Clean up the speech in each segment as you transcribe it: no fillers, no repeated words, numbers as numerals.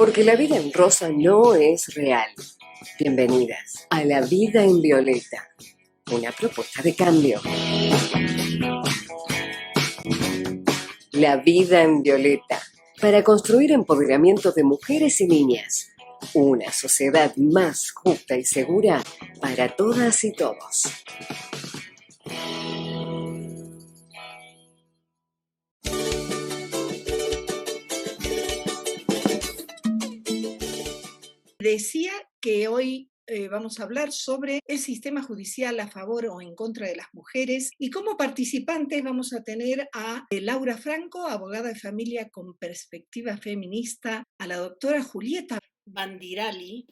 Porque la vida en rosa no es real. Bienvenidas a La Vida en Violeta, una propuesta de cambio. La Vida en Violeta, para construir empoderamiento de mujeres y niñas. Una sociedad más justa y segura para todas y todos. Decía que hoy vamos a hablar sobre el sistema judicial a favor o en contra de las mujeres, y como participantes vamos a tener a Laura Franco, abogada de familia con perspectiva feminista, a la doctora Julieta Bandirali,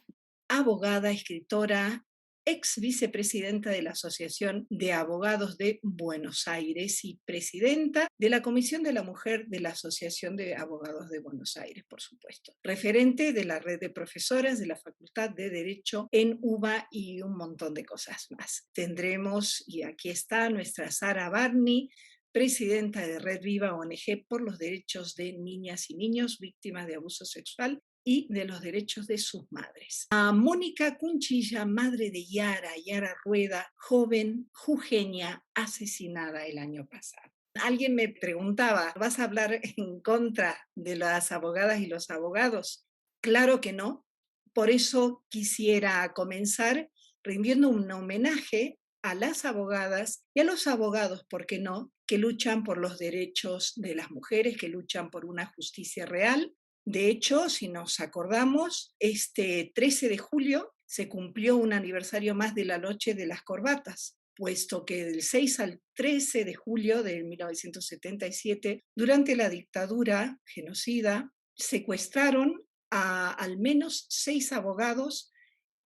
abogada, escritora, ex vicepresidenta de la Asociación de Abogados de Buenos Aires y presidenta de la Comisión de la Mujer de la Asociación de Abogados de Buenos Aires, por supuesto. Referente de la red de profesoras de la Facultad de Derecho en UBA y un montón de cosas más. Tendremos, y aquí está, nuestra Sara Barney, presidenta de Red Viva ONG por los derechos de niñas y niños víctimas de abuso sexual y de los derechos de sus madres. A Mónica Cunchilla, madre de Yara Rueda, joven jujeña asesinada el año pasado. Alguien me preguntaba, ¿vas a hablar en contra de las abogadas y los abogados? Claro que no. Por eso quisiera comenzar rindiendo un homenaje a las abogadas y a los abogados, ¿por qué no?, que luchan por los derechos de las mujeres, que luchan por una justicia real. De hecho, si nos acordamos, este 13 de julio se cumplió un aniversario más de la Noche de las Corbatas, puesto que del 6 al 13 de julio de 1977, durante la dictadura genocida, secuestraron a al menos 6 abogados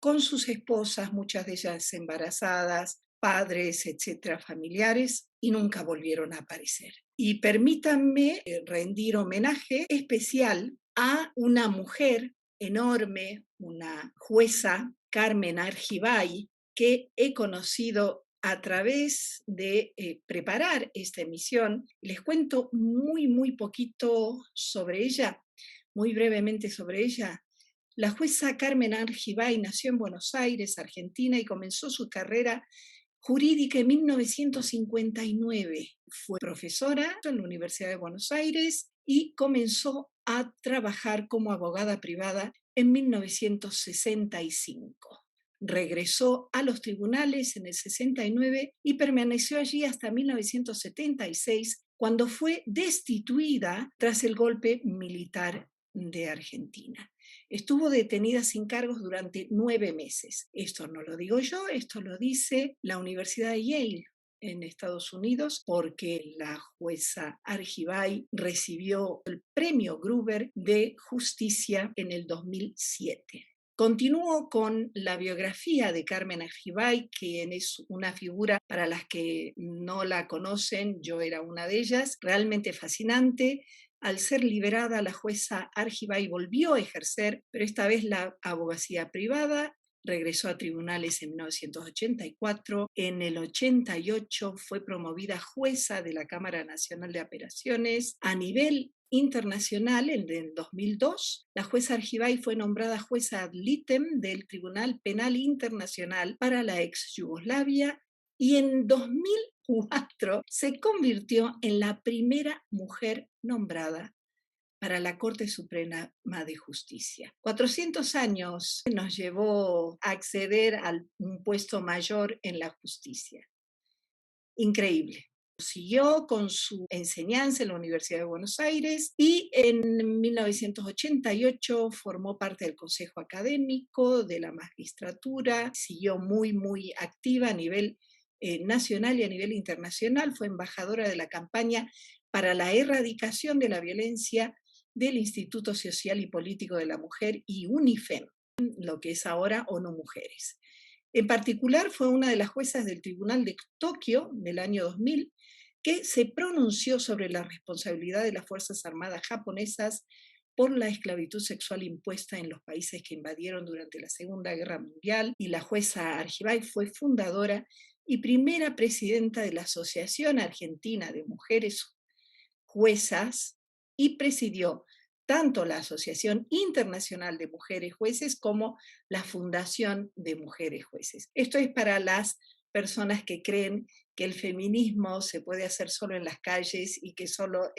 con sus esposas, muchas de ellas embarazadas, padres, etcétera, familiares, y nunca volvieron a aparecer. Y permítanme rendir homenaje especial a una mujer enorme, una jueza, Carmen Argibay, que he conocido a través de preparar esta emisión. Les cuento muy poquito sobre ella, muy brevemente sobre ella. La jueza Carmen Argibay nació en Buenos Aires, Argentina, y comenzó su carrera jurídica en 1959. Fue profesora en la Universidad de Buenos Aires y comenzó a trabajar como abogada privada en 1965. Regresó a los tribunales en el 69 y permaneció allí hasta 1976, cuando fue destituida tras el golpe militar de Argentina. Estuvo detenida sin cargos durante 9 meses. Esto no lo digo yo, esto lo dice la Universidad de Yale en Estados Unidos, porque la jueza Argibay recibió el premio Gruber de Justicia en el 2007. Continúo con la biografía de Carmen Argibay, quien es una figura, para las que no la conocen, yo era una de ellas, realmente fascinante. Al ser liberada, la jueza Argibay volvió a ejercer, pero esta vez la abogacía privada. Regresó a tribunales en 1984. En el 88 fue promovida jueza de la Cámara Nacional de Apelaciones. A nivel internacional, en el 2002, la jueza Argibay fue nombrada jueza ad litem del Tribunal Penal Internacional para la ex Yugoslavia, y en 2004 se convirtió en la primera mujer nombrada para la Corte Suprema de Justicia. 400 años nos llevó a acceder a un puesto mayor en la justicia. Increíble. Siguió con su enseñanza en la Universidad de Buenos Aires y en 1988 formó parte del Consejo Académico de la Magistratura. Siguió muy activa a nivel nacional y a nivel internacional. Fue embajadora de la campaña para la erradicación de la violencia del Instituto Social y Político de la Mujer y UNIFEM, lo que es ahora ONU Mujeres. En particular, fue una de las juezas del Tribunal de Tokio del año 2000 que se pronunció sobre la responsabilidad de las Fuerzas Armadas japonesas por la esclavitud sexual impuesta en los países que invadieron durante la Segunda Guerra Mundial, y la jueza Argibay fue fundadora y primera presidenta de la Asociación Argentina de Mujeres Juezas, y presidió tanto la Asociación Internacional de Mujeres Jueces como la Fundación de Mujeres Jueces. Esto es para las personas que creen que el feminismo se puede hacer solo en las calles y que solo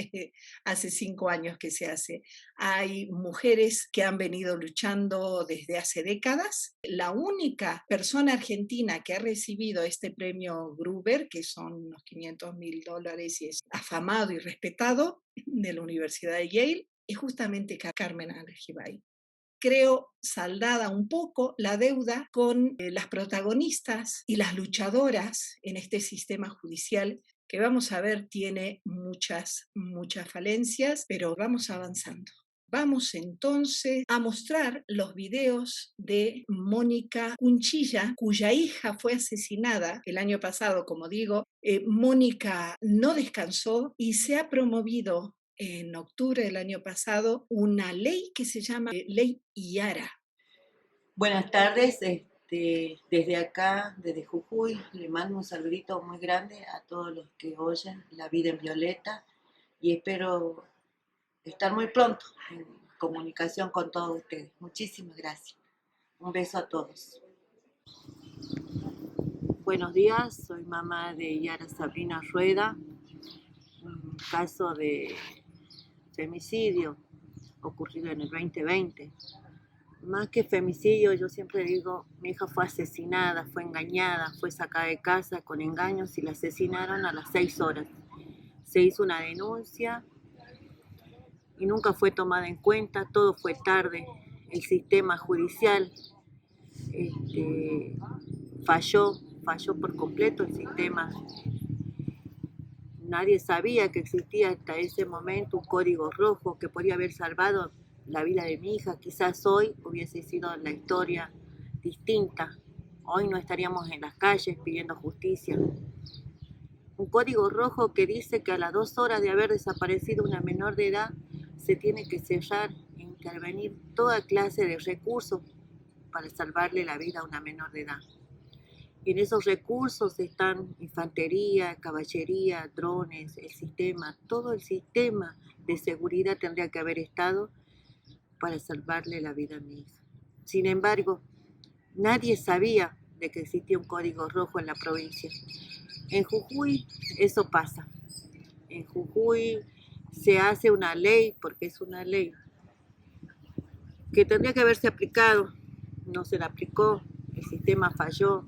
hace 5 años que se hace. Hay mujeres que han venido luchando desde hace décadas. La única persona argentina que ha recibido este premio Gruber, que son unos $500.000 y es afamado y respetado, de la Universidad de Yale, es justamente Carmen Alegibay. Creo saldada un poco la deuda con las protagonistas y las luchadoras en este sistema judicial que vamos a ver tiene muchas falencias, pero vamos avanzando. Vamos entonces a mostrar los videos de Mónica Cunchilla, cuya hija fue asesinada el año pasado, como digo. Mónica no descansó y se ha promovido en octubre del año pasado una ley que se llama Ley Yara. Buenas tardes, desde acá, desde Jujuy, le mando un saludito muy grande a todos los que oyen La Vida en Violeta y espero estar muy pronto en comunicación con todos ustedes. Muchísimas gracias. Un beso a todos. Buenos días, soy mamá de Yara Sabrina Rueda, un caso de femicidio ocurrido en el 2020. Más que femicidio, yo siempre digo, mi hija fue asesinada, fue engañada, fue sacada de casa con engaños y la asesinaron a las 6 horas. Se hizo una denuncia y nunca fue tomada en cuenta, todo fue tarde. El sistema judicial falló por completo el sistema. Nadie sabía que existía hasta ese momento un código rojo que podía haber salvado la vida de mi hija. Quizás hoy hubiese sido la historia distinta. Hoy no estaríamos en las calles pidiendo justicia. Un código rojo que dice que a las 2 horas de haber desaparecido una menor de edad se tiene que cerrar e intervenir toda clase de recursos para salvarle la vida a una menor de edad. En esos recursos están infantería, caballería, drones, el sistema, todo el sistema de seguridad tendría que haber estado para salvarle la vida a mi hija. Sin embargo, nadie sabía de que existía un código rojo en la provincia. En Jujuy eso pasa. En Jujuy se hace una ley, porque es una ley, que tendría que haberse aplicado. No se la aplicó, el sistema falló.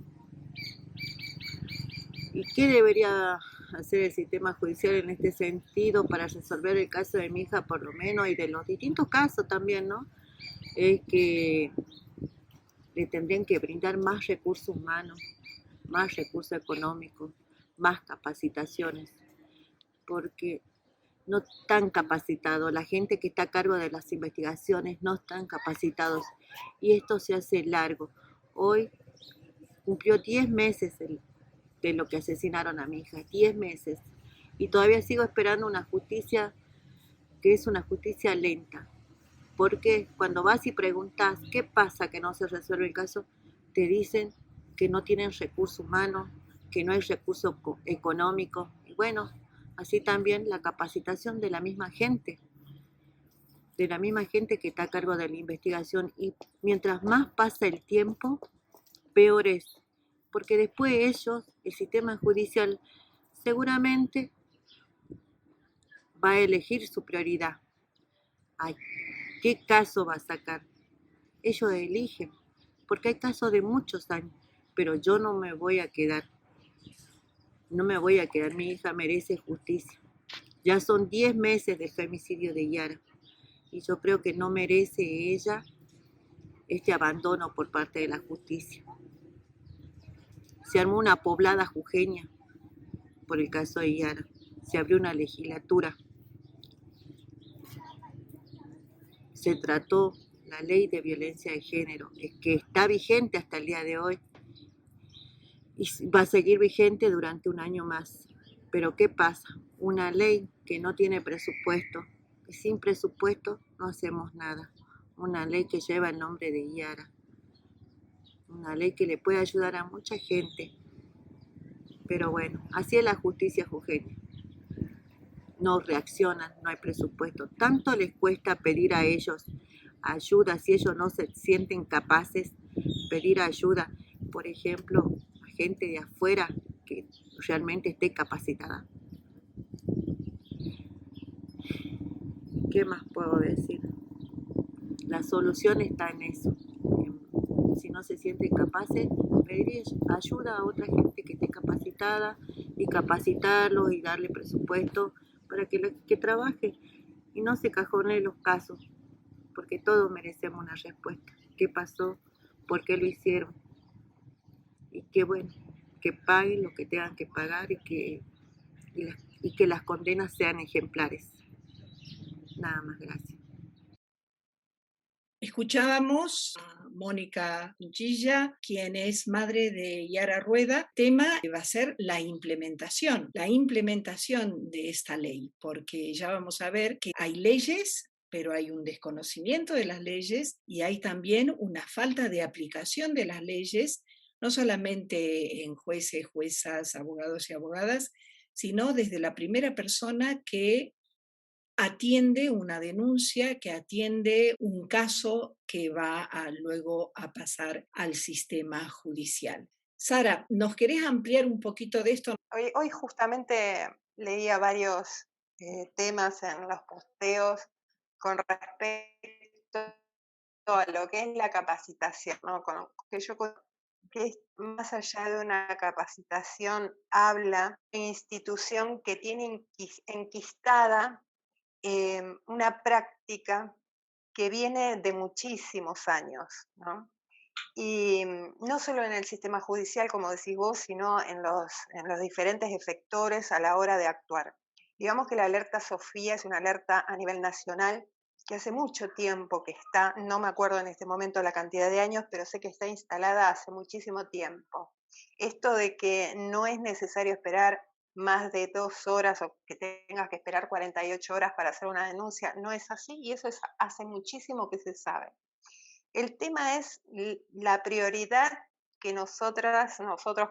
¿Y qué debería hacer el sistema judicial en este sentido para resolver el caso de mi hija, por lo menos, y de los distintos casos también, ¿no? Es que le tendrían que brindar más recursos humanos, más recursos económicos, más capacitaciones, porque no están capacitados, la gente que está a cargo de las investigaciones no están capacitados y esto se hace largo. Hoy cumplió 10 meses de lo que asesinaron a mi hija, 10 meses, y todavía sigo esperando una justicia que es una justicia lenta, porque cuando vas y preguntas qué pasa que no se resuelve el caso, te dicen que no tienen recursos humanos, que no hay recursos económicos, y bueno, así también la capacitación de la misma gente que está a cargo de la investigación, y mientras más pasa el tiempo, peor es, porque después ellos, el sistema judicial, seguramente va a elegir su prioridad. Ay, ¿qué caso va a sacar? Ellos eligen, porque hay casos de muchos años, pero yo no me voy a quedar, mi hija merece justicia. Ya son 10 meses de femicidio de Yara, y yo creo que no merece ella este abandono por parte de la justicia. Se armó una poblada jujeña por el caso de Yara, se abrió una legislatura, se trató la ley de violencia de género, que está vigente hasta el día de hoy y va a seguir vigente durante un año más. Pero ¿qué pasa? Una ley que no tiene presupuesto, y sin presupuesto no hacemos nada. Una ley que lleva el nombre de Yara, una ley que le puede ayudar a mucha gente. Pero bueno, así es la justicia jujeña. no reaccionan, no hay presupuesto. Tanto les cuesta pedir a ellos ayuda si ellos no se sienten capaces, pedir ayuda, por ejemplo, a gente de afuera que realmente esté capacitada. ¿Qué más puedo decir? La solución está en eso. Si no se sienten capaces, pedir ayuda a otra gente que esté capacitada y capacitarlos y darle presupuesto para que trabaje y no se cajone los casos, porque todos merecemos una respuesta. ¿Qué pasó? ¿Por qué lo hicieron? Y qué bueno, que paguen lo que tengan que pagar y que las condenas sean ejemplares. Nada más, gracias. Escuchábamos a Mónica Chinchilla, quien es madre de Yara Rueda. Tema va a ser la implementación de esta ley, porque ya vamos a ver que hay leyes, pero hay un desconocimiento de las leyes y hay también una falta de aplicación de las leyes, no solamente en jueces, juezas, abogados y abogadas, sino desde la primera persona que atiende una denuncia, que atiende un caso que va luego a pasar al sistema judicial. Sara, ¿nos querés ampliar un poquito de esto? Hoy justamente leía varios temas en los posteos con respecto a lo que es la capacitación, ¿no? Que es más allá de una capacitación, habla de una institución que tiene enquistada una práctica que viene de muchísimos años, ¿no? Y no solo en el sistema judicial, como decís vos, sino en los diferentes efectores a la hora de actuar. Digamos que la alerta Sofía es una alerta a nivel nacional que hace mucho tiempo que está, no me acuerdo en este momento la cantidad de años, pero sé que está instalada hace muchísimo tiempo. Esto de que no es necesario esperar más de 2 horas o que tengas que esperar 48 horas para hacer una denuncia, no es así y eso hace muchísimo que se sabe. El tema es la prioridad que nosotros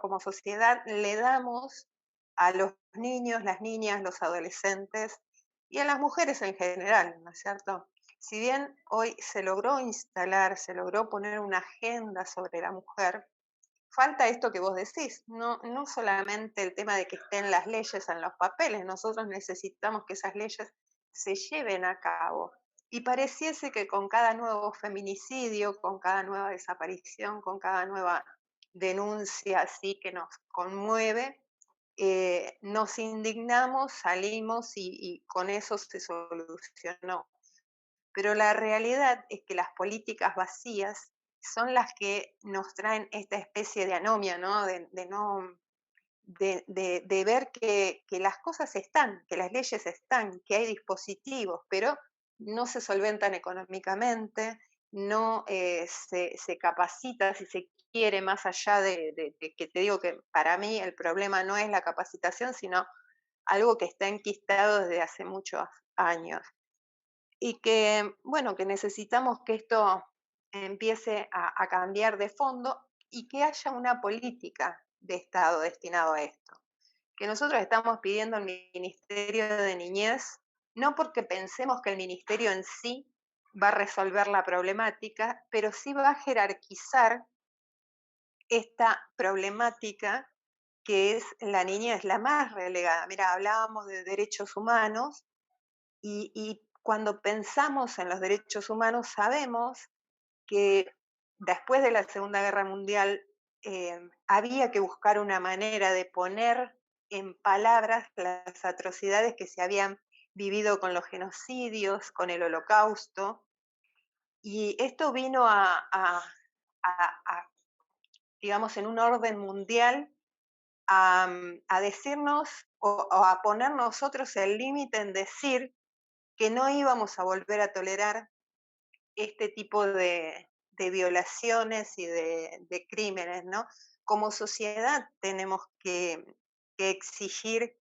como sociedad le damos a los niños, las niñas, los adolescentes y a las mujeres en general, ¿no es cierto? Si bien hoy se logró instalar, se logró poner una agenda sobre la mujer, falta esto que vos decís, no solamente el tema de que estén las leyes en los papeles, nosotros necesitamos que esas leyes se lleven a cabo. Y pareciese que con cada nuevo feminicidio, con cada nueva desaparición, con cada nueva denuncia así que nos conmueve, nos indignamos, salimos y con eso se solucionó. Pero la realidad es que las políticas vacías son las que nos traen esta especie de anomia, ¿no? De ver que las cosas están, que las leyes están, que hay dispositivos, pero no se solventan económicamente, no se capacita, si se quiere, más allá de que te digo que para mí el problema no es la capacitación, sino algo que está enquistado desde hace muchos años. Y que, bueno, que necesitamos que esto empiece a cambiar de fondo y que haya una política de Estado destinado a esto. Que nosotros estamos pidiendo al Ministerio de Niñez, no porque pensemos que el ministerio en sí va a resolver la problemática, pero sí va a jerarquizar esta problemática que es la niñez, la más relegada. Mira, hablábamos de derechos humanos y cuando pensamos en los derechos humanos sabemos que después de la Segunda Guerra Mundial había que buscar una manera de poner en palabras las atrocidades que se habían vivido con los genocidios, con el Holocausto, y esto vino digamos, en un orden mundial a decirnos o a poner nosotros el límite en decir que no íbamos a volver a tolerar este tipo de violaciones y de crímenes, ¿no? Como sociedad tenemos que exigir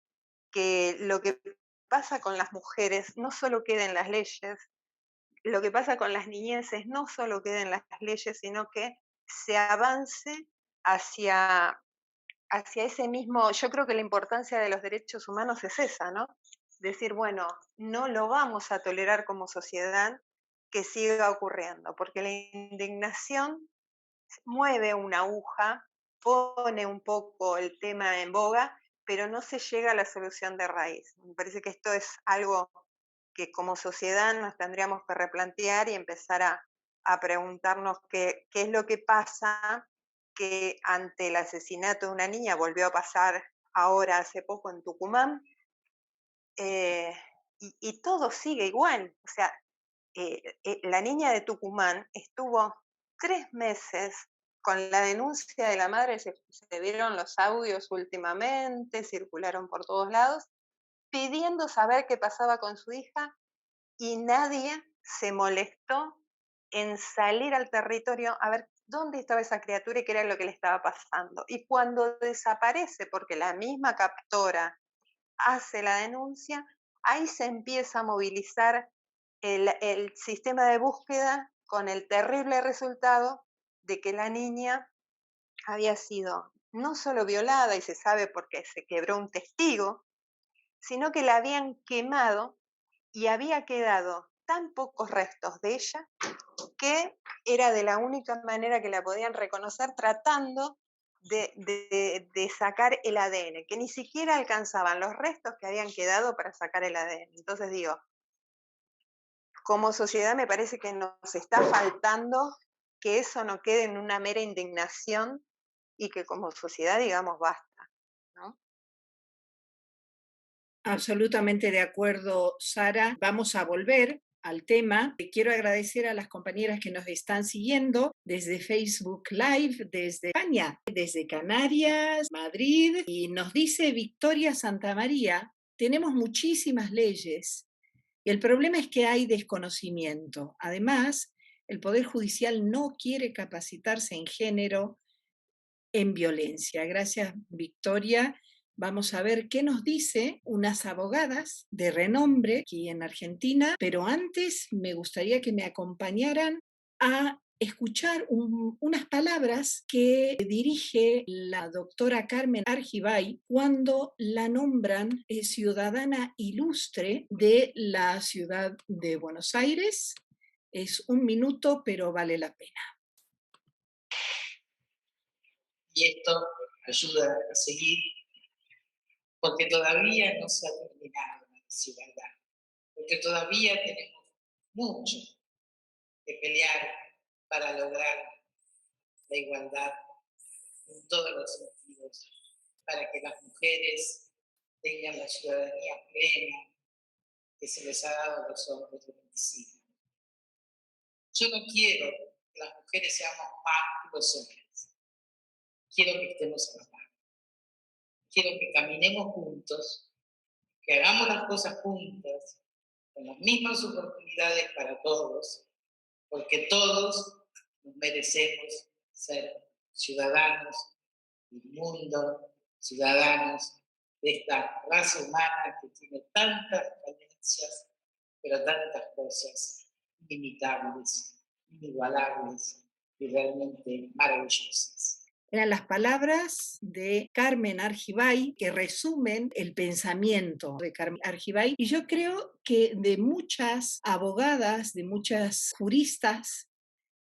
que lo que pasa con las mujeres no solo quede en las leyes, lo que pasa con las niñeces no solo quede en las leyes, sino que se avance hacia ese mismo, yo creo que la importancia de los derechos humanos es esa, ¿no? decir, bueno, no lo vamos a tolerar como sociedad que siga ocurriendo, porque la indignación mueve una aguja, pone un poco el tema en boga, pero no se llega a la solución de raíz. Me parece que esto es algo que como sociedad nos tendríamos que replantear y empezar a preguntarnos qué es lo que pasa, que ante el asesinato de una niña volvió a pasar ahora hace poco en Tucumán, eh, y todo sigue igual. O sea, la niña de Tucumán estuvo 3 meses con la denuncia de la madre, se vieron los audios últimamente, circularon por todos lados, pidiendo saber qué pasaba con su hija, y nadie se molestó en salir al territorio a ver dónde estaba esa criatura y qué era lo que le estaba pasando. Y cuando desaparece, porque la misma captora hace la denuncia, ahí se empieza a movilizar el sistema de búsqueda con el terrible resultado de que la niña había sido no solo violada, y se sabe porque se quebró un testigo, sino que la habían quemado y había quedado tan pocos restos de ella que era de la única manera que la podían reconocer, tratando de sacar el ADN, que ni siquiera alcanzaban los restos que habían quedado para sacar el ADN. Entonces digo, como sociedad me parece que nos está faltando que eso no quede en una mera indignación y que como sociedad digamos basta, ¿no? Absolutamente de acuerdo, Sara. Vamos a volver al tema. Quiero agradecer a las compañeras que nos están siguiendo desde Facebook Live, desde España, desde Canarias, Madrid, y nos dice Victoria Santamaría, tenemos muchísimas leyes y el problema es que hay desconocimiento. Además, el Poder Judicial no quiere capacitarse en género, en violencia. Gracias, Victoria. Vamos a ver qué nos dice unas abogadas de renombre aquí en Argentina, pero antes me gustaría que me acompañaran a escuchar unas palabras que dirige la doctora Carmen Argibay cuando la nombran ciudadana ilustre de la ciudad de Buenos Aires. Es un minuto, pero vale la pena. Y esto ayuda a seguir, porque todavía no se ha terminado la desigualdad, porque todavía tenemos mucho que pelear para lograr la igualdad en todos los sentidos, para que las mujeres tengan la ciudadanía plena que se les ha dado a los hombres de 25. Yo no quiero que las mujeres seamos más que los hombres, quiero que estemos a la par. Quiero que caminemos juntos, que hagamos las cosas juntas, con las mismas oportunidades para todos, porque todos nos merecemos ser ciudadanos del mundo, ciudadanos de esta raza humana que tiene tantas carencias, pero tantas cosas inimitables, inigualables y realmente maravillosas. Eran las palabras de Carmen Argibay que resumen el pensamiento de Carmen Argibay, y yo creo que de muchas abogadas, de muchas juristas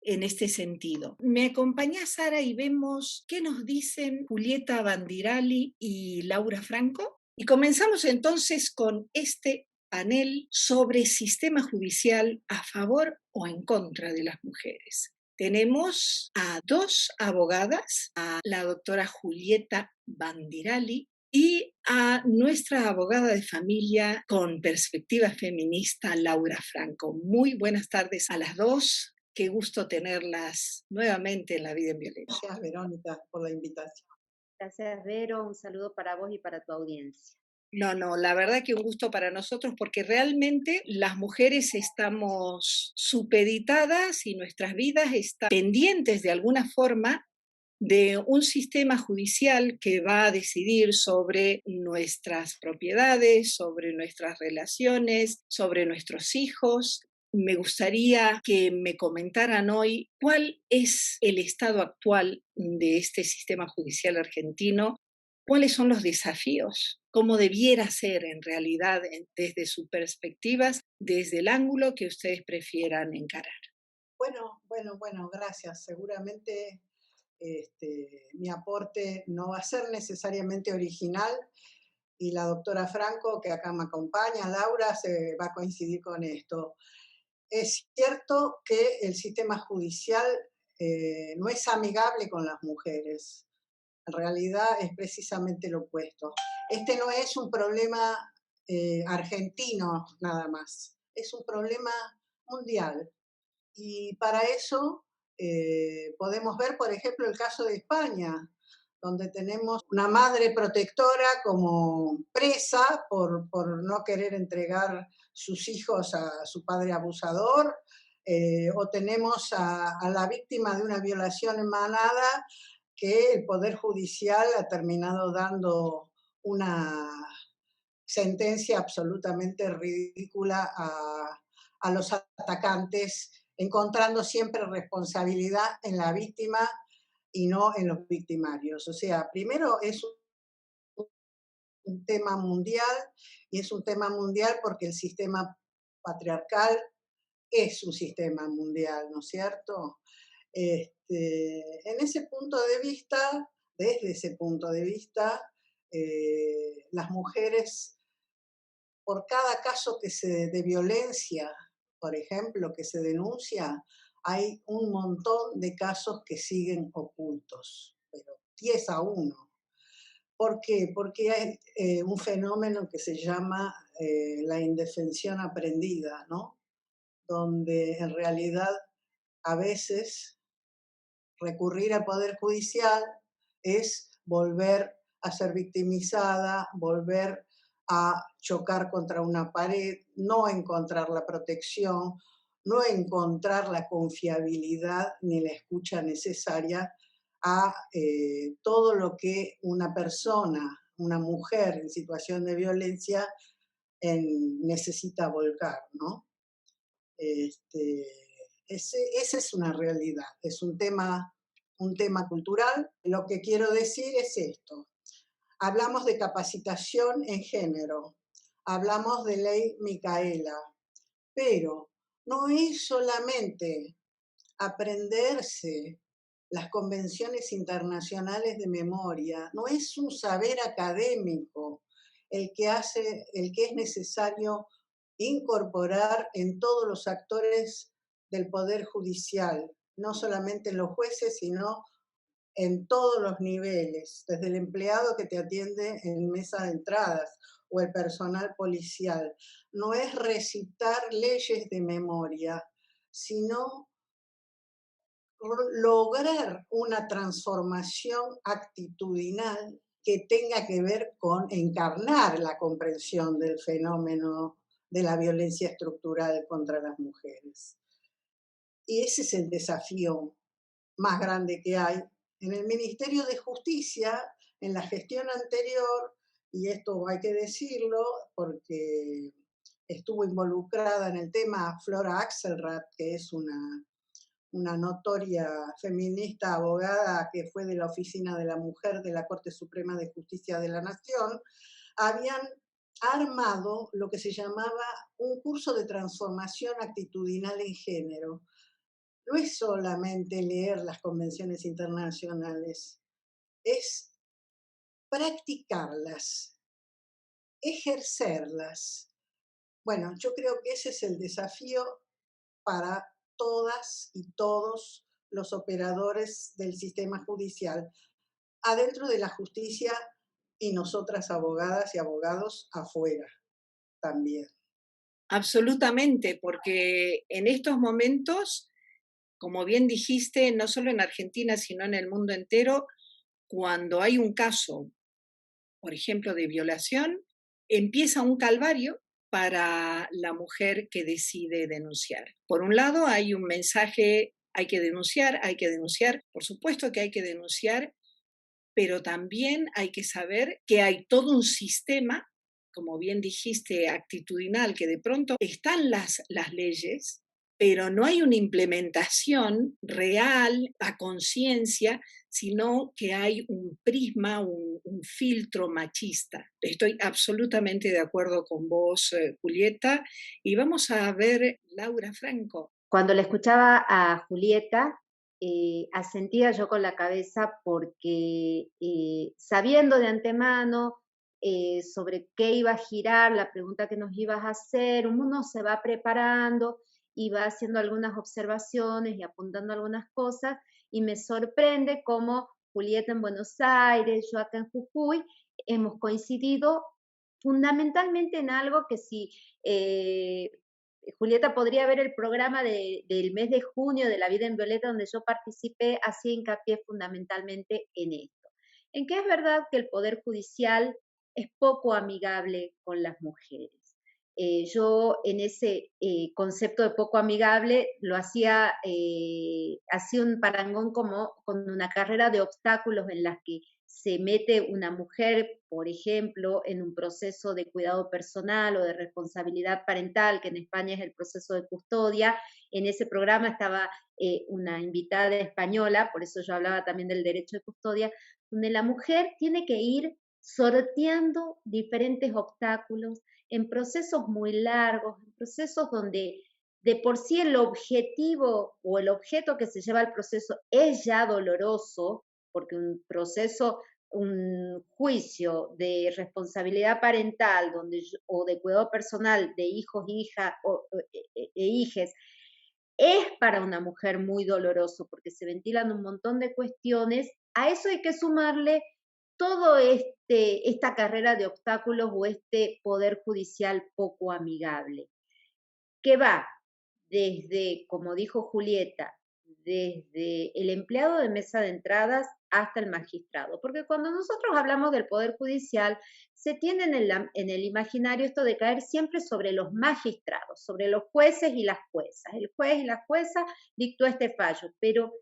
en este sentido. Me acompaña Sara y vemos qué nos dicen Julieta Bandirali y Laura Franco. Y comenzamos entonces con este panel sobre sistema judicial a favor o en contra de las mujeres. Tenemos a dos abogadas, a la doctora Julieta Bandirali y a nuestra abogada de familia con perspectiva feminista, Laura Franco. Muy buenas tardes a las dos. Qué gusto tenerlas nuevamente en La Vida en Violencia. Gracias, Verónica, por la invitación. Gracias, Vero. Un saludo para vos y para tu audiencia. No, la verdad que un gusto para nosotros porque realmente las mujeres estamos supeditadas y nuestras vidas están pendientes de alguna forma de un sistema judicial que va a decidir sobre nuestras propiedades, sobre nuestras relaciones, sobre nuestros hijos. Me gustaría que me comentaran hoy cuál es el estado actual de este sistema judicial argentino ¿Cuáles son los desafíos? ¿Cómo debiera ser en realidad desde sus perspectivas, desde el ángulo que ustedes prefieran encarar? Bueno, gracias. Seguramente mi aporte no va a ser necesariamente original y la doctora Franco, que acá me acompaña, Laura, se va a coincidir con esto. Es cierto que el sistema judicial no es amigable con las mujeres. En realidad es precisamente lo opuesto. Este no es un problema argentino nada más, es un problema mundial. Y para eso podemos ver, por ejemplo, el caso de España, donde tenemos una madre protectora como presa por no querer entregar sus hijos a su padre abusador, o tenemos a la víctima de una violación en manada que el Poder Judicial ha terminado dando una sentencia absolutamente ridícula a los atacantes, encontrando siempre responsabilidad en la víctima y no en los victimarios. O sea, primero es un tema mundial y es un tema mundial porque el sistema patriarcal es un sistema mundial, ¿no es cierto? En ese punto de vista, desde ese punto de vista, las mujeres, por cada caso de violencia, por ejemplo, que se denuncia, hay un montón de casos que siguen ocultos, pero 10-1. ¿Por qué? Porque hay un fenómeno que se llama la indefensión aprendida, ¿no? Donde en realidad a veces recurrir al Poder Judicial es volver a ser victimizada, volver a chocar contra una pared, no encontrar la protección, no encontrar la confiabilidad ni la escucha necesaria a todo lo que una persona, una mujer en situación de violencia necesita volcar, ¿no? Esa es una realidad, es un tema cultural. Lo que quiero decir es esto. Hablamos de capacitación en género, hablamos de ley Micaela, pero no es solamente aprenderse las convenciones internacionales de memoria, no es un saber académico el que es necesario incorporar en todos los actores del Poder Judicial, no solamente en los jueces, sino en todos los niveles, desde el empleado que te atiende en mesa de entradas o el personal policial. No es recitar leyes de memoria, sino lograr una transformación actitudinal que tenga que ver con encarnar la comprensión del fenómeno de la violencia estructural contra las mujeres. Y ese es el desafío más grande que hay. En el Ministerio de Justicia, en la gestión anterior, y esto hay que decirlo porque estuvo involucrada en el tema Flora Axelrad, que es una notoria feminista abogada que fue de la Oficina de la Mujer de la Corte Suprema de Justicia de la Nación, habían armado lo que se llamaba un curso de transformación actitudinal en género. No es solamente leer las convenciones internacionales, es practicarlas, ejercerlas. Bueno, yo creo que ese es el desafío para todas y todos los operadores del sistema judicial, adentro de la justicia y nosotras abogadas y abogados afuera también. Absolutamente, porque en estos momentos, como bien dijiste, no solo en Argentina, sino en el mundo entero, cuando hay un caso, por ejemplo, de violación, empieza un calvario para la mujer que decide denunciar. Por un lado, hay un mensaje, hay que denunciar, por supuesto que hay que denunciar, pero también hay que saber que hay todo un sistema, como bien dijiste, actitudinal, que de pronto están las leyes, pero no hay una implementación real a conciencia, sino que hay un prisma, un filtro machista. Estoy absolutamente de acuerdo con vos, Julieta, y vamos a ver Laura Franco. Cuando le escuchaba a Julieta, asentía yo con la cabeza porque sabiendo de antemano sobre qué iba a girar, la pregunta que nos ibas a hacer, uno se va preparando y va haciendo algunas observaciones y apuntando algunas cosas, y me sorprende cómo Julieta en Buenos Aires, yo acá en Jujuy, hemos coincidido fundamentalmente en algo que si Julieta podría ver el programa del mes de junio de La Vida en Violeta, donde yo participé, hacía hincapié fundamentalmente en esto, en que es verdad que el Poder Judicial es poco amigable con las mujeres. Yo en ese concepto de poco amigable lo hacía un parangón como con una carrera de obstáculos en las que se mete una mujer, por ejemplo, en un proceso de cuidado personal o de responsabilidad parental, que en España es el proceso de custodia. En ese programa estaba una invitada española, por eso yo hablaba también del derecho de custodia, donde la mujer tiene que ir sorteando diferentes obstáculos en procesos muy largos, en procesos donde de por sí el objetivo o el objeto que se lleva al proceso es ya doloroso, porque un proceso, un juicio de responsabilidad parental o de cuidado personal de hijos, hijas e hijes, es para una mujer muy doloroso porque se ventilan un montón de cuestiones. A eso hay que sumarle todo esta carrera de obstáculos o este poder judicial poco amigable, que va desde, como dijo Julieta, desde el empleado de mesa de entradas hasta el magistrado. Porque cuando nosotros hablamos del Poder Judicial, se tiene en el imaginario esto de caer siempre sobre los magistrados, sobre los jueces y las juezas. El juez y la jueza dictó este fallo, pero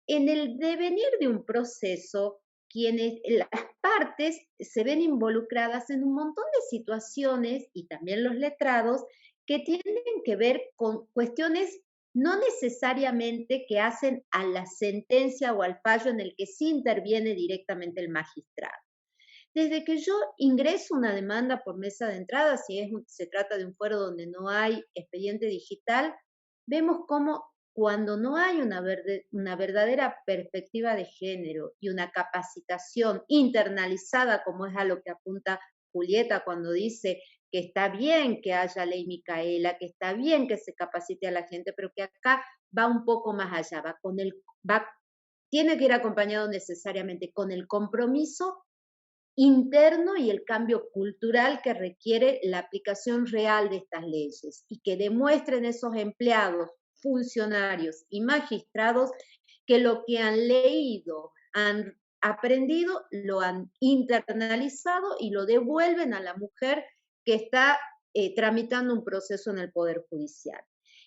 en el devenir de un proceso, las partes se ven involucradas en un montón de situaciones, y también los letrados, que tienen que ver con cuestiones no necesariamente que hacen a la sentencia o al fallo en el que sí interviene directamente el magistrado. Desde que yo ingreso una demanda por mesa de entrada, si se trata de un fuero donde no hay expediente digital, vemos cómo cuando no hay una verdadera perspectiva de género y una capacitación internalizada, como es a lo que apunta Julieta cuando dice que está bien que haya ley Micaela, que está bien que se capacite a la gente, pero que acá va un poco más allá, tiene que ir acompañado necesariamente con el compromiso interno y el cambio cultural que requiere la aplicación real de estas leyes, y que demuestren esos empleados, funcionarios y magistrados que lo que han leído, han aprendido, lo han internalizado y lo devuelven a la mujer que está tramitando un proceso en el Poder Judicial.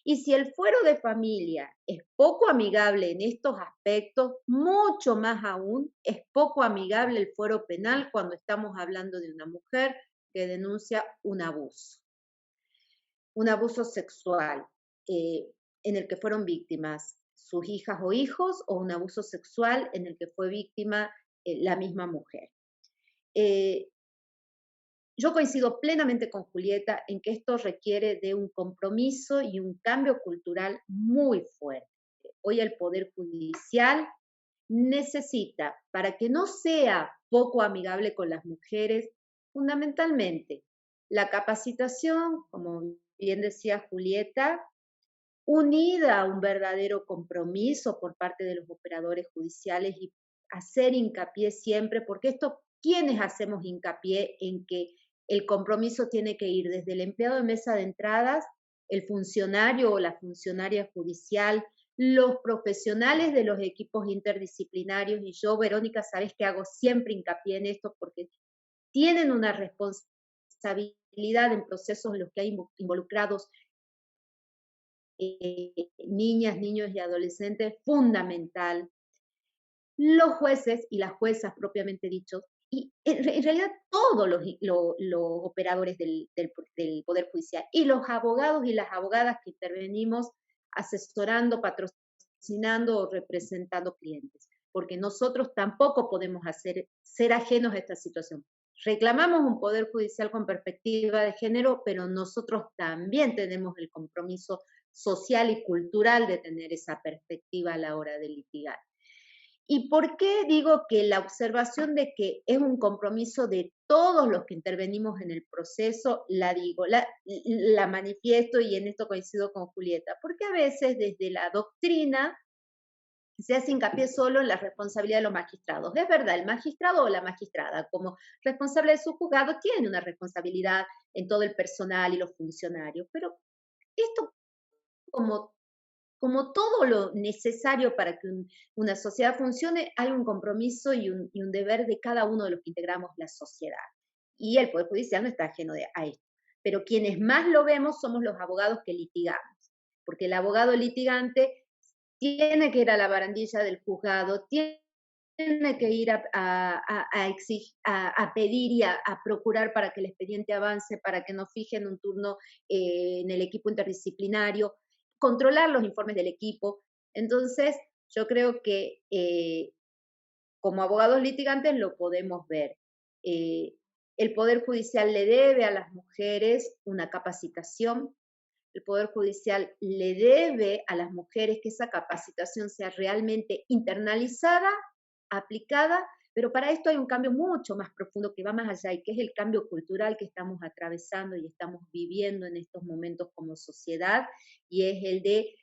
Y si el fuero de familia es poco amigable en estos aspectos, mucho más aún es poco amigable el fuero penal cuando estamos hablando de una mujer que denuncia un abuso sexual en el que fueron víctimas sus hijas o hijos, o un abuso sexual en el que fue víctima la misma mujer. Yo coincido plenamente con Julieta en que esto requiere de un compromiso y un cambio cultural muy fuerte. Hoy el Poder Judicial necesita, para que no sea poco amigable con las mujeres, fundamentalmente la capacitación, como bien decía Julieta, unida a un verdadero compromiso por parte de los operadores judiciales, y hacer hincapié siempre, porque ¿quiénes hacemos hincapié en que el compromiso tiene que ir desde el empleado de mesa de entradas, el funcionario o la funcionaria judicial, los profesionales de los equipos interdisciplinarios? Y yo, Verónica, sabes que hago siempre hincapié en esto porque tienen una responsabilidad en procesos en los que hay involucrados niñas, niños y adolescentes fundamental, los jueces y las juezas propiamente dichos, y en realidad todos los operadores del Poder Judicial, y los abogados y las abogadas que intervenimos asesorando, patrocinando o representando clientes, porque nosotros tampoco podemos ser ajenos a esta situación. Reclamamos un poder judicial con perspectiva de género, pero nosotros también tenemos el compromiso social y cultural de tener esa perspectiva a la hora de litigar. ¿Y por qué digo que la observación de que es un compromiso de todos los que intervenimos en el proceso, la digo, la manifiesto y en esto coincido con Julieta? Porque a veces desde la doctrina se hace hincapié solo en la responsabilidad de los magistrados. Es verdad, el magistrado o la magistrada como responsable de su juzgado tiene una responsabilidad en todo el personal y los funcionarios, pero esto como todo lo necesario para que una sociedad funcione, hay un compromiso y un deber de cada uno de los que integramos la sociedad. Y el Poder Judicial no está ajeno a esto. Pero quienes más lo vemos somos los abogados que litigamos, porque el abogado litigante tiene que ir a la barandilla del juzgado, tiene que ir a pedir y a procurar para que el expediente avance, para que nos fijen un turno en el equipo interdisciplinario, controlar los informes del equipo. Entonces, yo creo que como abogados litigantes lo podemos ver. El Poder Judicial le debe a las mujeres una capacitación. El Poder Judicial le debe a las mujeres que esa capacitación sea realmente internalizada, aplicada, pero para esto hay un cambio mucho más profundo que va más allá y que es el cambio cultural que estamos atravesando y estamos viviendo en estos momentos como sociedad, y es el de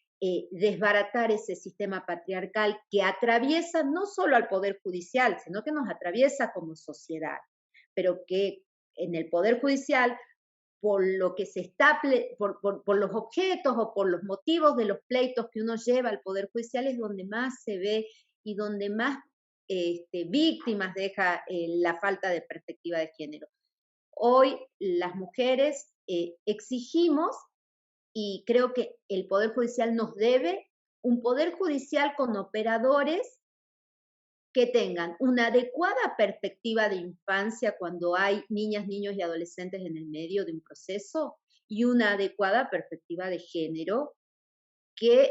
desbaratar ese sistema patriarcal que atraviesa no solo al Poder Judicial, sino que nos atraviesa como sociedad, pero que en el Poder Judicial, por lo que se está, por los objetos o por los motivos de los pleitos que uno lleva al Poder Judicial, es donde más se ve y donde más víctimas deja la falta de perspectiva de género. Hoy las mujeres exigimos, y creo que el Poder Judicial nos debe, un Poder Judicial con operadores que tengan una adecuada perspectiva de infancia cuando hay niñas, niños y adolescentes en el medio de un proceso, y una adecuada perspectiva de género que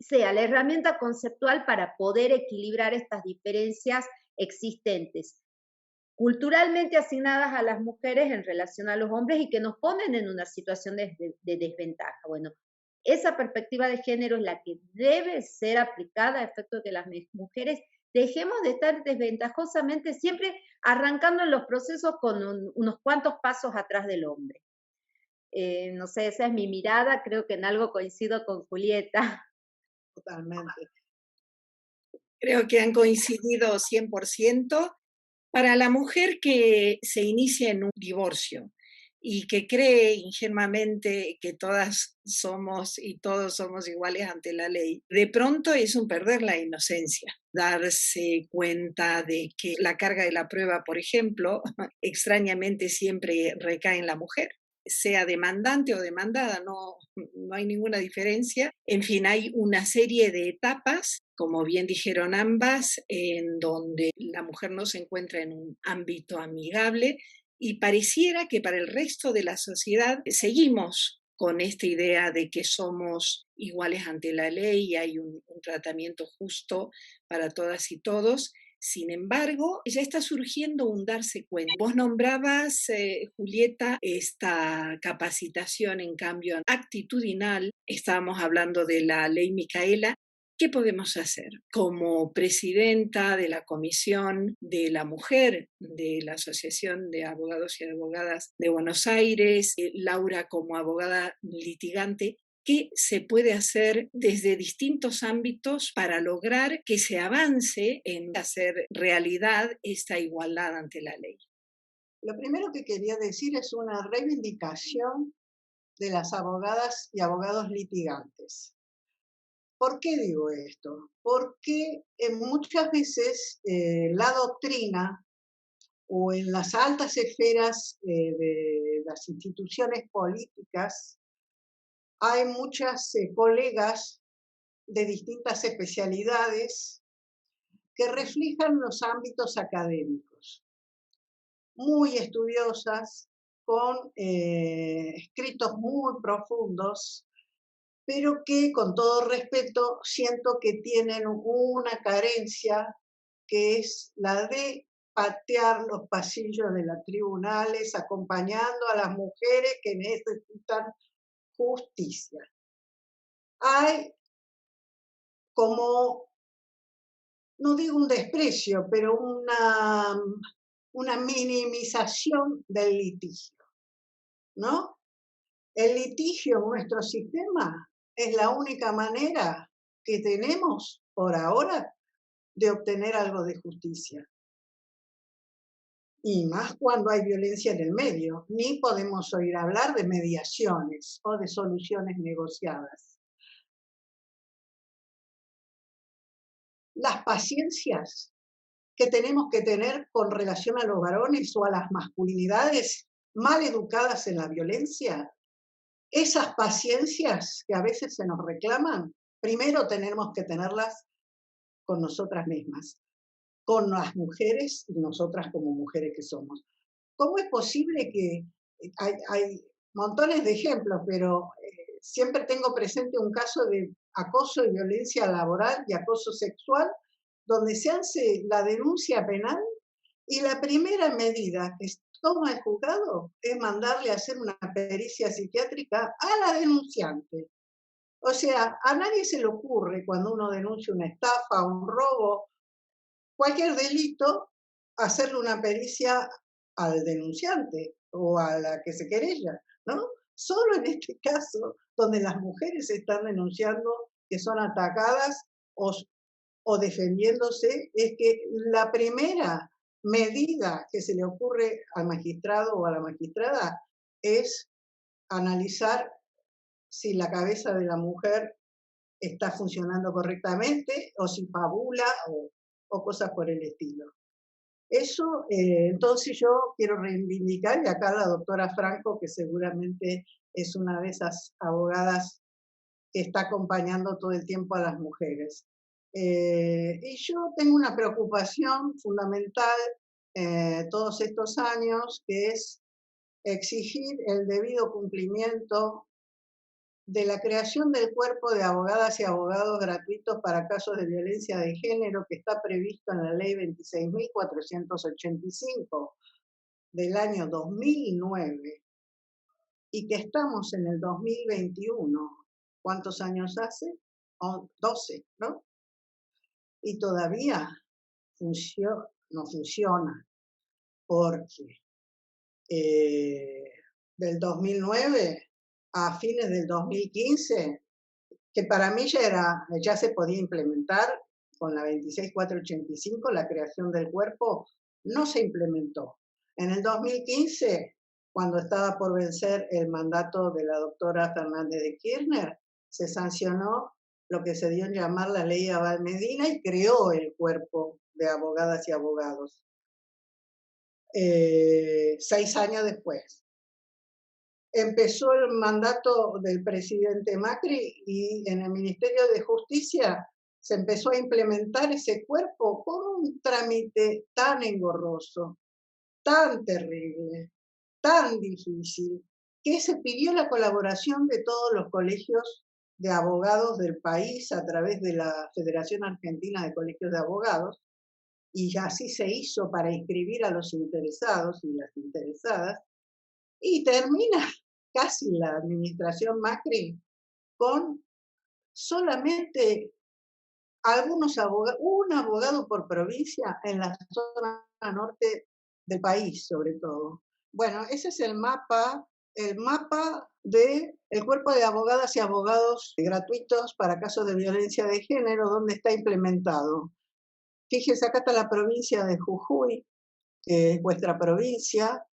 sea la herramienta conceptual para poder equilibrar estas diferencias existentes, culturalmente asignadas a las mujeres en relación a los hombres y que nos ponen en una situación de desventaja. Bueno, esa perspectiva de género es la que debe ser aplicada a efecto de que las mujeres dejemos de estar desventajosamente siempre arrancando en los procesos con unos cuantos pasos atrás del hombre. No sé, esa es mi mirada, creo que en algo coincido con Julieta. Totalmente. Creo que han coincidido 100%. Para la mujer que se inicia en un divorcio y que cree ingenuamente que todas somos y todos somos iguales ante la ley, de pronto es un perder la inocencia, darse cuenta de que la carga de la prueba, por ejemplo, extrañamente siempre recae en la mujer, sea demandante o demandada, no hay ninguna diferencia. En fin, hay una serie de etapas, como bien dijeron ambas, en donde la mujer no se encuentra en un ámbito amigable y pareciera que para el resto de la sociedad seguimos con esta idea de que somos iguales ante la ley y hay un tratamiento justo para todas y todos. Sin embargo, ya está surgiendo un darse cuenta. Vos nombrabas, Julieta, esta capacitación en cambio actitudinal. Estábamos hablando de la ley Micaela. ¿Qué podemos hacer? Como presidenta de la Comisión de la Mujer de la Asociación de Abogados y Abogadas de Buenos Aires, Laura como abogada litigante, ¿qué se puede hacer desde distintos ámbitos para lograr que se avance en hacer realidad esta igualdad ante la ley? Lo primero que quería decir es una reivindicación de las abogadas y abogados litigantes. ¿Por qué digo esto? Porque muchas veces la doctrina o en las altas esferas de las instituciones políticas hay muchas colegas de distintas especialidades que reflejan los ámbitos académicos, muy estudiosas, con escritos muy profundos, pero que con todo respeto siento que tienen una carencia que es la de patear los pasillos de los tribunales acompañando a las mujeres que necesitan justicia. Hay como, no digo un desprecio, pero una minimización del litigio, ¿no? El litigio en nuestro sistema es la única manera que tenemos por ahora de obtener algo de justicia. Y más cuando hay violencia en el medio, ni podemos oír hablar de mediaciones o de soluciones negociadas. Las paciencias que tenemos que tener con relación a los varones o a las masculinidades mal educadas en la violencia, esas paciencias que a veces se nos reclaman, primero tenemos que tenerlas con nosotras mismas, con las mujeres y nosotras como mujeres que somos. ¿Cómo es posible que hay montones de ejemplos, pero siempre tengo presente un caso de acoso y violencia laboral y acoso sexual, donde se hace la denuncia penal y la primera medida que toma el juzgado es mandarle a hacer una pericia psiquiátrica a la denunciante? O sea, a nadie se le ocurre cuando uno denuncia una estafa, un robo, cualquier delito, hacerle una pericia al denunciante o a la que se querella, ¿no? Solo en este caso, donde las mujeres están denunciando que son atacadas o defendiéndose, es que la primera medida que se le ocurre al magistrado o a la magistrada es analizar si la cabeza de la mujer está funcionando correctamente o si fabula o cosas por el estilo. Eso, entonces yo quiero reivindicar, y acá la doctora Franco, que seguramente es una de esas abogadas que está acompañando todo el tiempo a las mujeres. Y yo tengo una preocupación fundamental todos estos años, que es exigir el debido cumplimiento de la creación del cuerpo de abogadas y abogados gratuitos para casos de violencia de género que está previsto en la ley 26.485 del año 2009 y que estamos en el 2021. ¿Cuántos años hace? 12, ¿no? Y todavía no funciona porque del 2009 a fines del 2015, que para mí ya se podía implementar con la 26.485, la creación del cuerpo, no se implementó. En el 2015, cuando estaba por vencer el mandato de la doctora Fernández de Kirchner, se sancionó lo que se dio en llamar la ley Abal Medina y creó el cuerpo de abogadas y abogados. 6 años después. Empezó el mandato del presidente Macri y en el Ministerio de Justicia se empezó a implementar ese cuerpo con un trámite tan engorroso, tan terrible, tan difícil, que se pidió la colaboración de todos los colegios de abogados del país a través de la Federación Argentina de Colegios de Abogados, y así se hizo para inscribir a los interesados y las interesadas, y termina casi la administración Macri con solamente algunos abogados, un abogado por provincia en la zona norte del país, sobre todo. Bueno, ese es el mapa del cuerpo de abogadas y abogados gratuitos para casos de violencia de género, donde está implementado. Fíjense, acá está la provincia de Jujuy, que es vuestra provincia.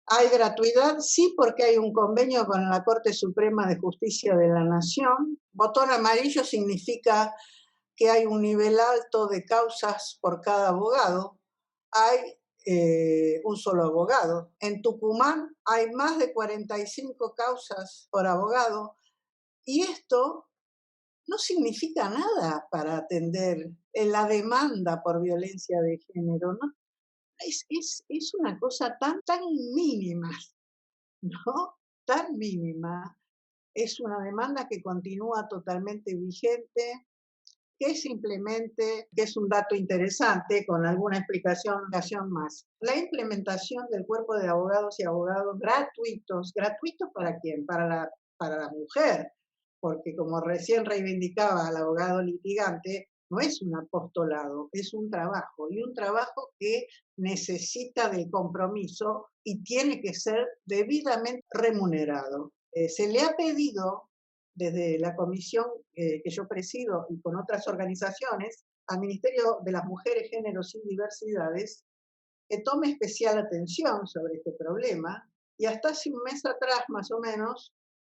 ¿Hay gratuidad? Sí, porque hay un convenio con la Corte Suprema de Justicia de la Nación. Botón amarillo significa que hay un nivel alto de causas por cada abogado. Hay un solo abogado. En Tucumán hay más de 45 causas por abogado. Y esto no significa nada para atender la demanda por violencia de género, ¿no? Es una cosa tan mínima, ¿no? Tan mínima, es una demanda que continúa totalmente vigente, que simplemente, que es un dato interesante con alguna explicación más. La implementación del cuerpo de abogados y abogados gratuitos. ¿Gratuitos para quién? Para la mujer, porque como recién reivindicaba el abogado litigante, no es un apostolado, es un trabajo, y un trabajo que necesita del compromiso y tiene que ser debidamente remunerado. Se le ha pedido desde la comisión que yo presido y con otras organizaciones, al Ministerio de las Mujeres, Géneros y Diversidades, que tome especial atención sobre este problema, y hasta hace un mes atrás, más o menos,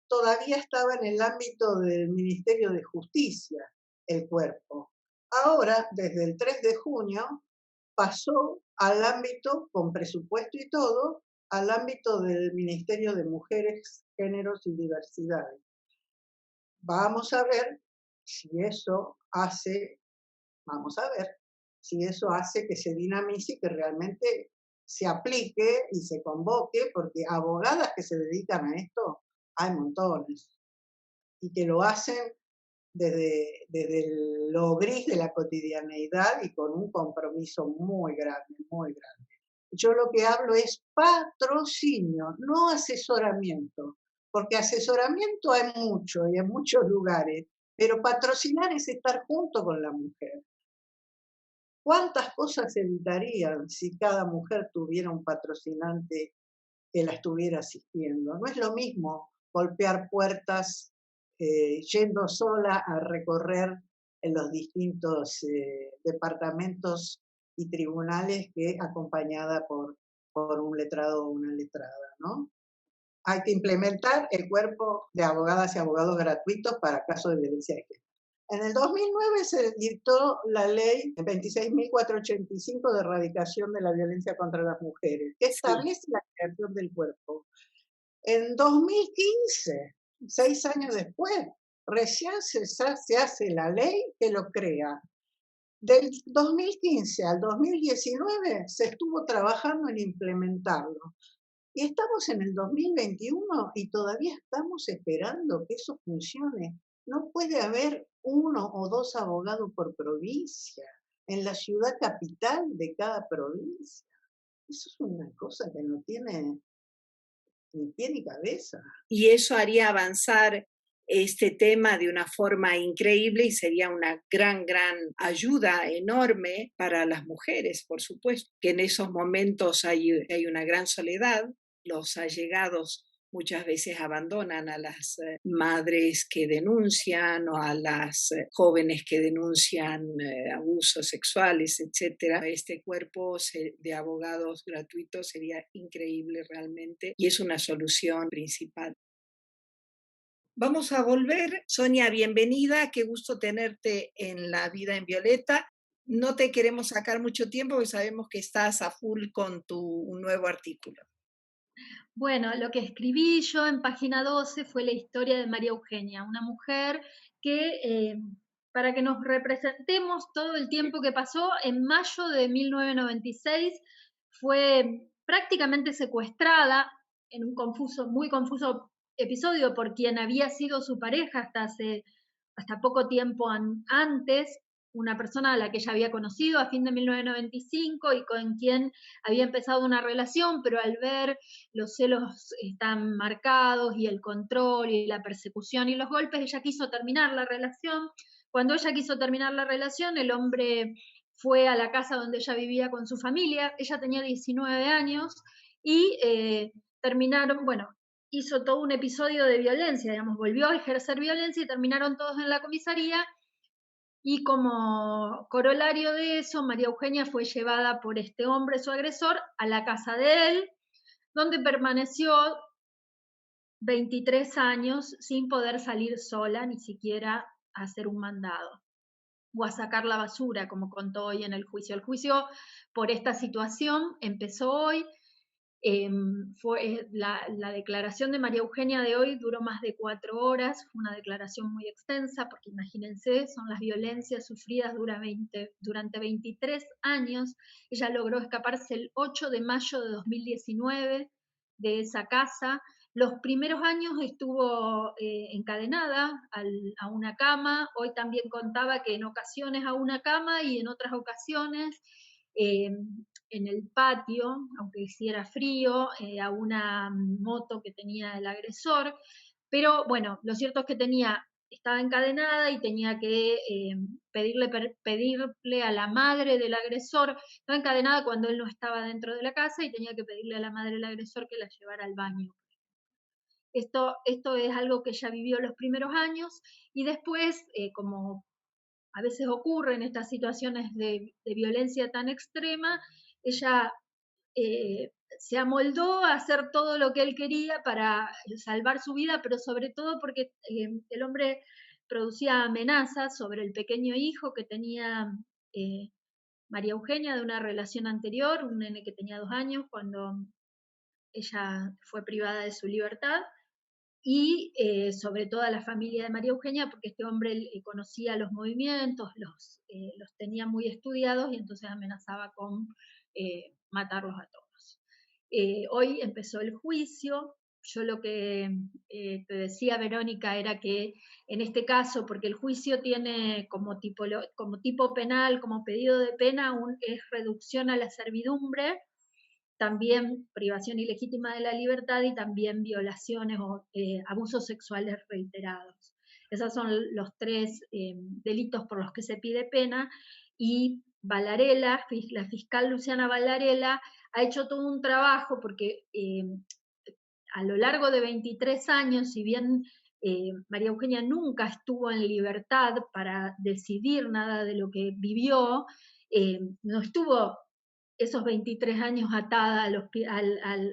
todavía estaba en el ámbito del Ministerio de Justicia el cuerpo. Ahora, desde el 3 de junio, pasó al ámbito, con presupuesto y todo, al ámbito del Ministerio de Mujeres, Géneros y Diversidades. Vamos a ver si eso hace, que se dinamice y que realmente se aplique y se convoque, porque abogadas que se dedican a esto hay montones y que lo hacen desde lo gris de la cotidianeidad y con un compromiso muy grande, muy grande. Yo lo que hablo es patrocinio, no asesoramiento, porque asesoramiento hay mucho y en muchos lugares, pero patrocinar es estar junto con la mujer. ¿Cuántas cosas se evitarían si cada mujer tuviera un patrocinante que la estuviera asistiendo? No es lo mismo golpear puertas yendo sola a recorrer en los distintos departamentos y tribunales que acompañada por un letrado o una letrada, ¿no? Hay que implementar el cuerpo de abogadas y abogados gratuitos para casos de violencia de género. En el 2009 se dictó la ley 26.485 de erradicación de la violencia contra las mujeres, que establece la creación del cuerpo. En 2015, 6 años después, recién se hace la ley que lo crea. Del 2015 al 2019 se estuvo trabajando en implementarlo. Y estamos en el 2021 y todavía estamos esperando que eso funcione. No puede haber 1 o 2 abogados por provincia en la ciudad capital de cada provincia. Eso es una cosa que no tiene ni pie ni cabeza. Y eso haría avanzar este tema de una forma increíble y sería una gran ayuda enorme para las mujeres, por supuesto, que en esos momentos hay una gran soledad. Los allegados muchas veces abandonan a las madres que denuncian o a las jóvenes que denuncian abusos sexuales, etc. Este cuerpo de abogados gratuitos sería increíble realmente y es una solución principal. Vamos a volver. Sonia, bienvenida. Qué gusto tenerte en La Vida en Violeta. No te queremos sacar mucho tiempo porque sabemos que estás a full con tu nuevo artículo. Bueno, lo que escribí yo en página 12 fue la historia de María Eugenia, una mujer que, para que nos representemos todo el tiempo que pasó, en mayo de 1996 fue prácticamente secuestrada en un muy confuso episodio por quien había sido su pareja hasta poco tiempo antes, una persona a la que ella había conocido a fin de 1995 y con quien había empezado una relación, pero al ver los celos tan marcados y el control y la persecución y los golpes, ella quiso terminar la relación. Cuando ella quiso terminar la relación, el hombre fue a la casa donde ella vivía con su familia, ella tenía 19 años y terminaron, hizo todo un episodio de violencia, digamos, volvió a ejercer violencia y terminaron todos en la comisaría. Y como corolario de eso, María Eugenia fue llevada por este hombre, su agresor, a la casa de él, donde permaneció 23 años sin poder salir sola, ni siquiera a hacer un mandado o a sacar la basura, como contó hoy en el juicio. El juicio por esta situación empezó hoy. La declaración de María Eugenia de hoy duró más de 4 horas, fue una declaración muy extensa, porque imagínense, son las violencias sufridas durante 23 años. Ella logró escaparse el 8 de mayo de 2019 de esa casa, Los primeros años estuvo encadenada a una cama. Hoy también contaba que en ocasiones a una cama y en otras ocasiones en el patio, aunque hiciera frío, a una moto que tenía el agresor. Pero bueno, lo cierto es que estaba encadenada y tenía que pedirle a la madre del agresor. Estaba encadenada cuando él no estaba dentro de la casa y tenía que pedirle a la madre del agresor que la llevara al baño. Esto es algo que ella vivió los primeros años y después, como a veces ocurre en estas situaciones de violencia tan extrema, ella se amoldó a hacer todo lo que él quería para salvar su vida, pero sobre todo porque el hombre producía amenazas sobre el pequeño hijo que tenía María Eugenia de una relación anterior, un nene que tenía 2 años cuando ella fue privada de su libertad, y sobre todo a la familia de María Eugenia, porque este hombre conocía los movimientos, los tenía muy estudiados y entonces amenazaba con matarlos a todos. Hoy empezó el juicio. Yo lo que te decía, Verónica, era que en este caso, porque el juicio tiene como tipo penal, como pedido de pena, es reducción a la servidumbre, también privación ilegítima de la libertad y también violaciones o abusos sexuales reiterados. Esos son los 3 delitos por los que se pide pena, y Vallarela, la fiscal Luciana Vallarela, ha hecho todo un trabajo porque a lo largo de 23 años, si bien María Eugenia nunca estuvo en libertad para decidir nada de lo que vivió, no estuvo esos 23 años atada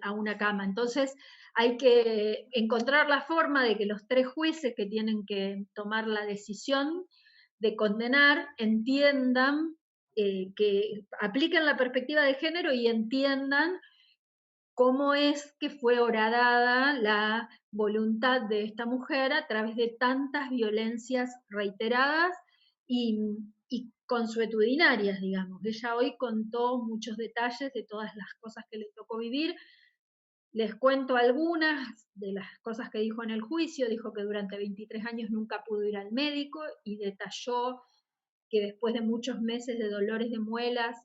a una cama. Entonces hay que encontrar la forma de que los 3 jueces que tienen que tomar la decisión de condenar entiendan, que apliquen la perspectiva de género y entiendan cómo es que fue horadada la voluntad de esta mujer a través de tantas violencias reiteradas y consuetudinarias, digamos. Ella hoy contó muchos detalles de todas las cosas que le tocó vivir. Les cuento algunas de las cosas que dijo en el juicio. Dijo que durante 23 años nunca pudo ir al médico y detalló que después de muchos meses de dolores de muelas,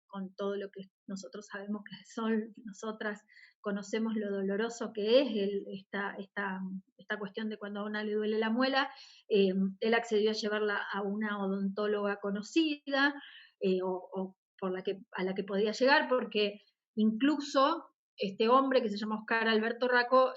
con todo lo que nosotros sabemos que son, nosotras conocemos lo doloroso que es esta cuestión de cuando a una le duele la muela, él accedió a llevarla a una odontóloga conocida, o a la que podía llegar, porque incluso este hombre que se llama Oscar Alberto Raco,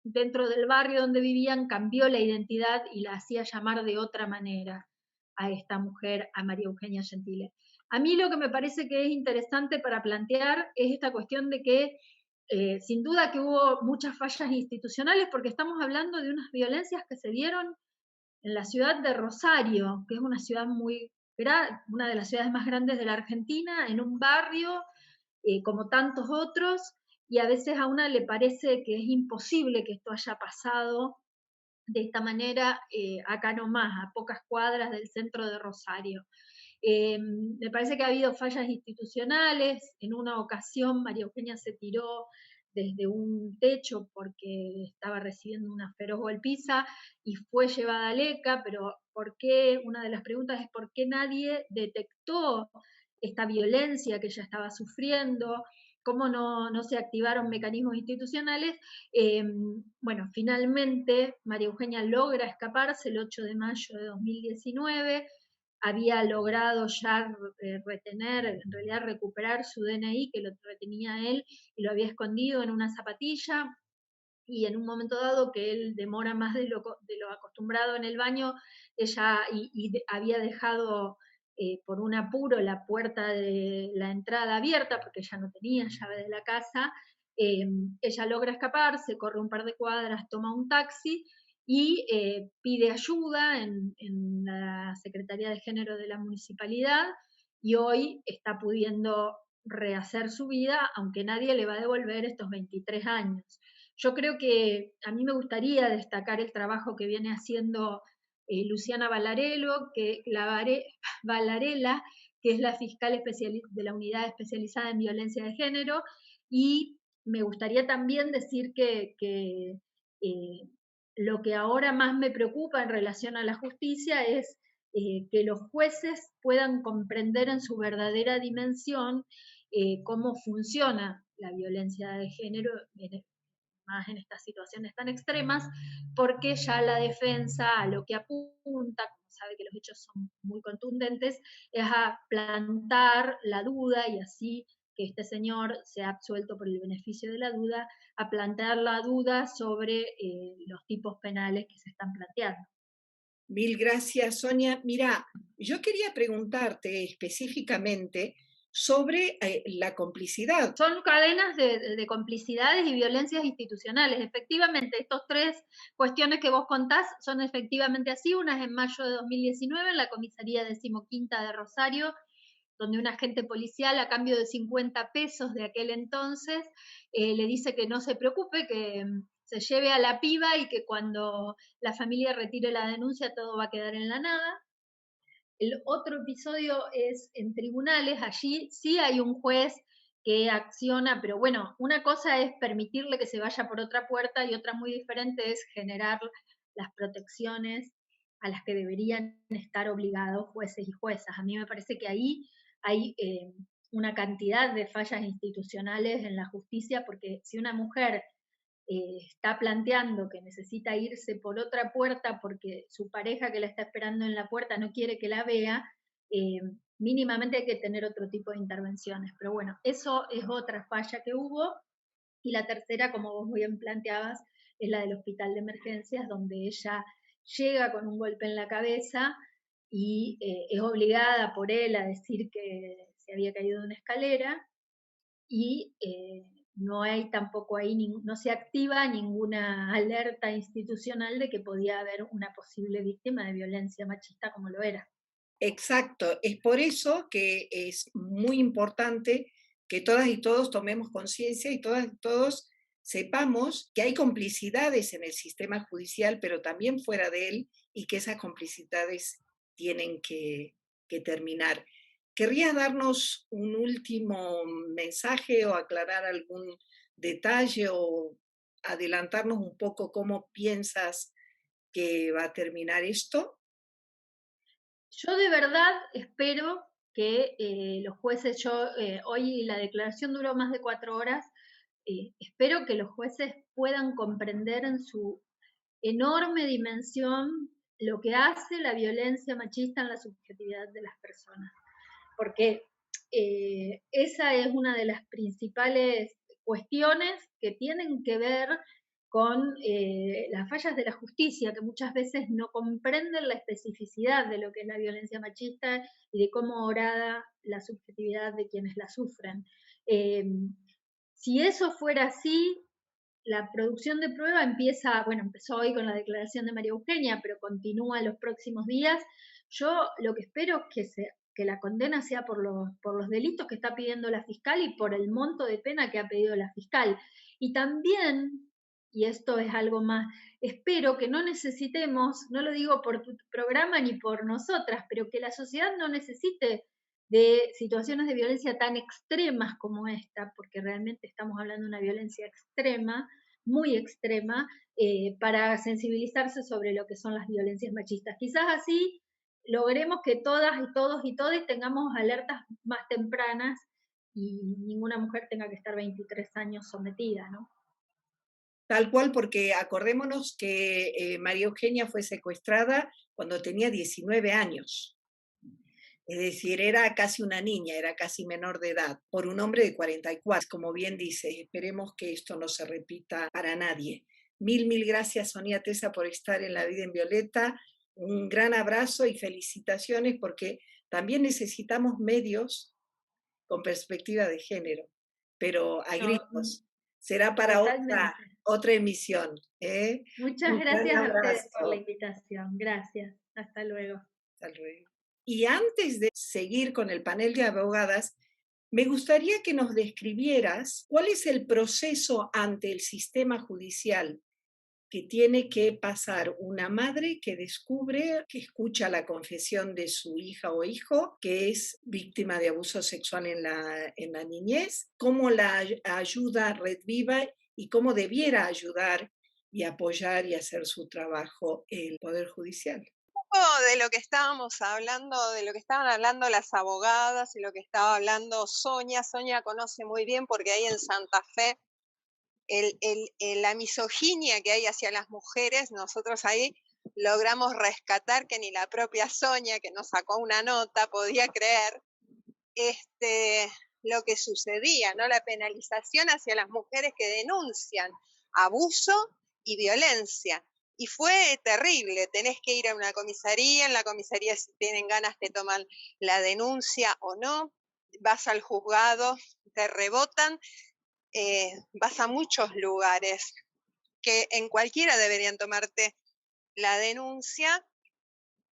dentro del barrio donde vivían, cambió la identidad y la hacía llamar de otra manera a esta mujer, a María Eugenia Gentile. A mí lo que me parece que es interesante para plantear es esta cuestión de que sin duda que hubo muchas fallas institucionales, porque estamos hablando de unas violencias que se dieron en la ciudad de Rosario, que es una ciudad una de las ciudades más grandes de la Argentina, en un barrio como tantos otros, y a veces a una le parece que es imposible que esto haya pasado de esta manera acá nomás, a pocas cuadras del centro de Rosario. Me parece que ha habido fallas institucionales. En una ocasión María Eugenia se tiró desde un techo porque estaba recibiendo una feroz golpiza y fue llevada al ECA, pero ¿por qué? Una de las preguntas es ¿por qué nadie detectó esta violencia que ella estaba sufriendo? ¿Cómo no se activaron mecanismos institucionales? Bueno, finalmente María Eugenia logra escaparse el 8 de mayo de 2019, había logrado ya retener, en realidad recuperar su DNI, que lo retenía él, y lo había escondido en una zapatilla, y en un momento dado que él demora más de lo acostumbrado en el baño, ella había dejado por un apuro la puerta de la entrada abierta, porque ella no tenía llave de la casa. Ella logra escaparse, corre un par de cuadras, toma un taxi y pide ayuda en la Secretaría de Género de la Municipalidad, y hoy está pudiendo rehacer su vida, aunque nadie le va a devolver estos 23 años. Yo creo que a mí me gustaría destacar el trabajo que viene haciendo Luciana Vallarela, que es la fiscal de la Unidad Especializada en Violencia de Género, y me gustaría también decir que lo que ahora más me preocupa en relación a la justicia es que los jueces puedan comprender en su verdadera dimensión cómo funciona la violencia de género, más en estas situaciones tan extremas, porque ya la defensa a lo que apunta, como sabe que los hechos son muy contundentes, es a plantar la duda y así que este señor sea absuelto por el beneficio de la duda, a plantear la duda sobre los tipos penales que se están planteando. Mil gracias, Sonia. Mira, yo quería preguntarte específicamente sobre la complicidad. Son cadenas de complicidades y violencias institucionales. Efectivamente, estos tres cuestiones que vos contás son efectivamente así. Una es en mayo de 2019 en la comisaría 15ª de Rosario, donde un agente policial a cambio de 50 pesos de aquel entonces le dice que no se preocupe, que se lleve a la piba y que cuando la familia retire la denuncia todo va a quedar en la nada. El otro episodio es en tribunales, allí sí hay un juez que acciona, pero bueno, una cosa es permitirle que se vaya por otra puerta y otra muy diferente es generar las protecciones a las que deberían estar obligados jueces y juezas. A mí me parece que ahí hay una cantidad de fallas institucionales en la justicia, porque si una mujer está planteando que necesita irse por otra puerta porque su pareja que la está esperando en la puerta no quiere que la vea, mínimamente hay que tener otro tipo de intervenciones. Pero bueno, eso es otra falla que hubo. Y la tercera, como vos bien planteabas, es la del hospital de emergencias, donde ella llega con un golpe en la cabeza y es obligada por él a decir que se había caído de una escalera y no hay tampoco ahí, no se activa ninguna alerta institucional de que podía haber una posible víctima de violencia machista como lo era. Exacto, es por eso que es muy importante que todas y todos tomemos conciencia y todas y todos sepamos que hay complicidades en el sistema judicial, pero también fuera de él, y que esas complicidades tienen que terminar. ¿Querrías darnos un último mensaje o aclarar algún detalle o adelantarnos un poco cómo piensas que va a terminar esto? Yo de verdad espero que los jueces, hoy la declaración duró más de 4 horas, espero que los jueces puedan comprender en su enorme dimensión lo que hace la violencia machista en la subjetividad de las personas, porque esa es una de las principales cuestiones que tienen que ver con las fallas de la justicia, que muchas veces no comprenden la especificidad de lo que es la violencia machista y de cómo orada la subjetividad de quienes la sufren. Si eso fuera así, la producción de prueba empezó hoy con la declaración de María Eugenia, pero continúa en los próximos días. Yo lo que espero es que la condena sea por los delitos que está pidiendo la fiscal y por el monto de pena que ha pedido la fiscal. Y también, y esto es algo más, espero que no necesitemos, no lo digo por tu programa ni por nosotras, pero que la sociedad no necesite de situaciones de violencia tan extremas como esta, porque realmente estamos hablando de una violencia extrema, muy extrema, para sensibilizarse sobre lo que son las violencias machistas. Quizás así logremos que todas y todos y todes tengamos alertas más tempranas y ninguna mujer tenga que estar 23 años sometida, ¿no? Tal cual, porque acordémonos que María Eugenia fue secuestrada cuando tenía 19 años. Es decir, era casi una niña, era casi menor de edad, por un hombre de 44. Como bien dice, esperemos que esto no se repita para nadie. Mil gracias, Sonia Tesa, por estar en La Vida en Violeta. Un gran abrazo y felicitaciones, porque también necesitamos medios con perspectiva de género, pero a gritos. Será para otra emisión. Muchas gracias a ustedes por la invitación. Gracias. Hasta luego. Hasta luego. Y antes de seguir con el panel de abogadas, me gustaría que nos describieras cuál es el proceso ante el sistema judicial que tiene que pasar una madre que descubre, que escucha la confesión de su hija o hijo, que es víctima de abuso sexual en la niñez, cómo la ayuda Red Viva y cómo debiera ayudar y apoyar y hacer su trabajo el Poder Judicial. De lo que estábamos hablando, de lo que estaban hablando las abogadas y lo que estaba hablando Sonia. Sonia conoce muy bien porque ahí en Santa Fe la misoginia que hay hacia las mujeres, nosotros ahí logramos rescatar que ni la propia Sonia, que nos sacó una nota, podía creer lo que sucedía, ¿no? La penalización hacia las mujeres que denuncian abuso y violencia. Y fue terrible, tenés que ir a una comisaría, en la comisaría si tienen ganas te toman la denuncia o no, vas al juzgado, te rebotan, vas a muchos lugares que en cualquiera deberían tomarte la denuncia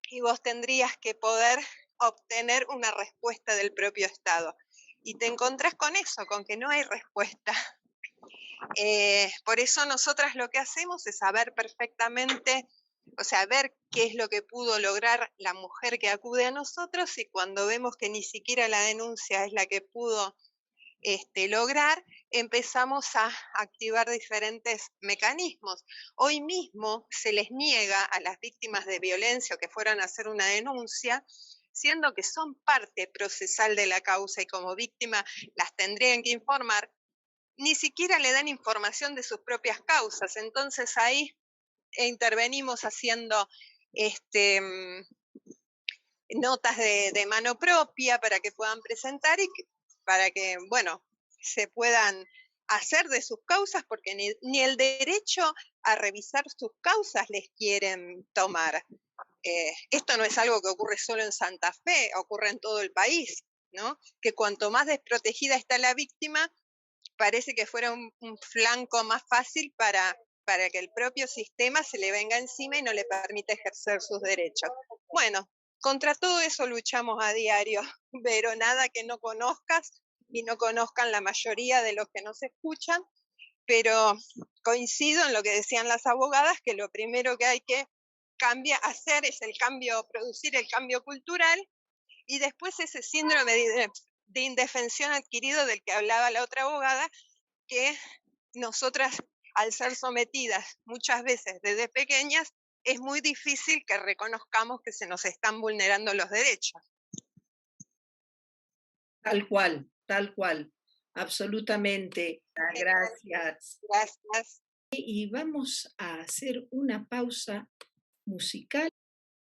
y vos tendrías que poder obtener una respuesta del propio Estado. Y te encontrás con eso, con que no hay respuesta. Por eso nosotras lo que hacemos es saber perfectamente, o sea, ver qué es lo que pudo lograr la mujer que acude a nosotros, y cuando vemos que ni siquiera la denuncia es la que pudo lograr, empezamos a activar diferentes mecanismos. Hoy mismo se les niega a las víctimas de violencia o que fueran a hacer una denuncia, siendo que son parte procesal de la causa y como víctima las tendrían que informar, ni siquiera le dan información de sus propias causas. Entonces ahí intervenimos haciendo notas de mano propia para que puedan presentar y para que, bueno, se puedan hacer de sus causas, porque ni el derecho a revisar sus causas les quieren tomar. Esto no es algo que ocurre solo en Santa Fe, ocurre en todo el país, ¿no? Que cuanto más desprotegida está la víctima, parece que fuera un flanco más fácil para que el propio sistema se le venga encima y no le permita ejercer sus derechos. Bueno, contra todo eso luchamos a diario, pero nada que no conozcas y no conozcan la mayoría de los que nos escuchan, pero coincido en lo que decían las abogadas, que lo primero que hay que hacer es producir el cambio cultural, y después ese síndrome de indefensión adquirido del que hablaba la otra abogada, que nosotras, al ser sometidas muchas veces desde pequeñas, es muy difícil que reconozcamos que se nos están vulnerando los derechos. Tal cual, absolutamente. Gracias. Gracias. Y vamos a hacer una pausa musical.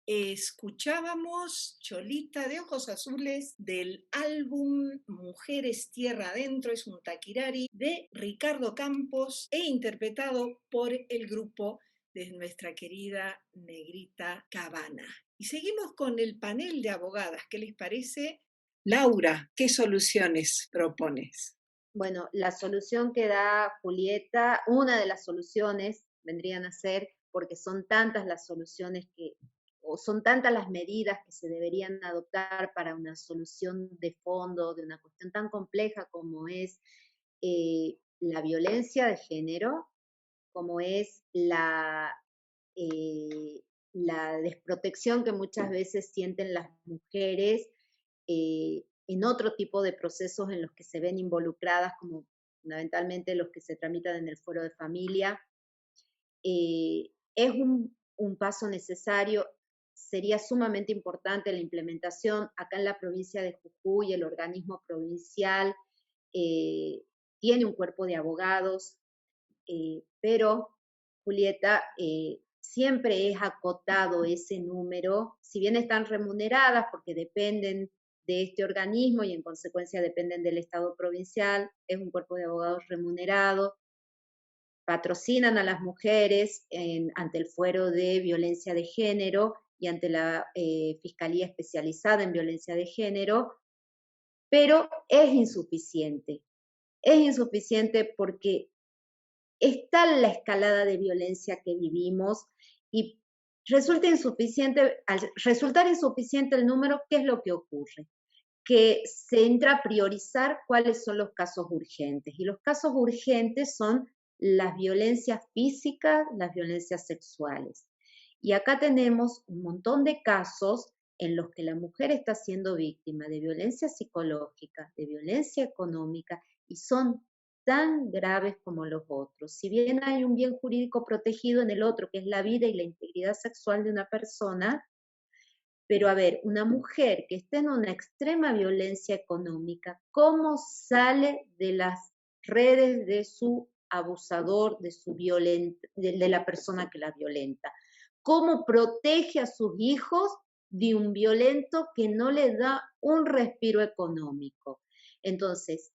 Escuchábamos Cholita de Ojos Azules del álbum Mujeres Tierra Adentro, es un taquirari de Ricardo Campos e interpretado por el grupo de nuestra querida Negrita Cabana. Y seguimos con el panel de abogadas. ¿Qué les parece? Laura, ¿qué soluciones propones? Bueno, la solución que da Julieta, una de las soluciones vendrían a ser, porque son tantas las soluciones o son tantas las medidas que se deberían adoptar para una solución de fondo de una cuestión tan compleja como es la violencia de género, como es la desprotección que muchas veces sienten las mujeres en otro tipo de procesos en los que se ven involucradas, como fundamentalmente los que se tramitan en el fuero de familia. Es un paso necesario, sería sumamente importante la implementación. Acá en la provincia de Jujuy, el organismo provincial tiene un cuerpo de abogados, pero, Julieta, siempre es acotado ese número, si bien están remuneradas porque dependen de este organismo y en consecuencia dependen del Estado provincial, es un cuerpo de abogados remunerado, patrocinan a las mujeres ante el fuero de violencia de género y ante la Fiscalía Especializada en Violencia de Género, pero es insuficiente porque está la escalada de violencia que vivimos y al resultar insuficiente el número, ¿qué es lo que ocurre? Que se entra a priorizar cuáles son los casos urgentes, y los casos urgentes son las violencias físicas, las violencias sexuales. Y acá tenemos un montón de casos en los que la mujer está siendo víctima de violencia psicológica, de violencia económica, y son tan graves como los otros. Si bien hay un bien jurídico protegido en el otro, que es la vida y la integridad sexual de una persona, pero a ver, una mujer que esté en una extrema violencia económica, ¿cómo sale de las redes de su abusador, de la persona que la violenta? ¿Cómo protege a sus hijos de un violento que no le da un respiro económico? Entonces,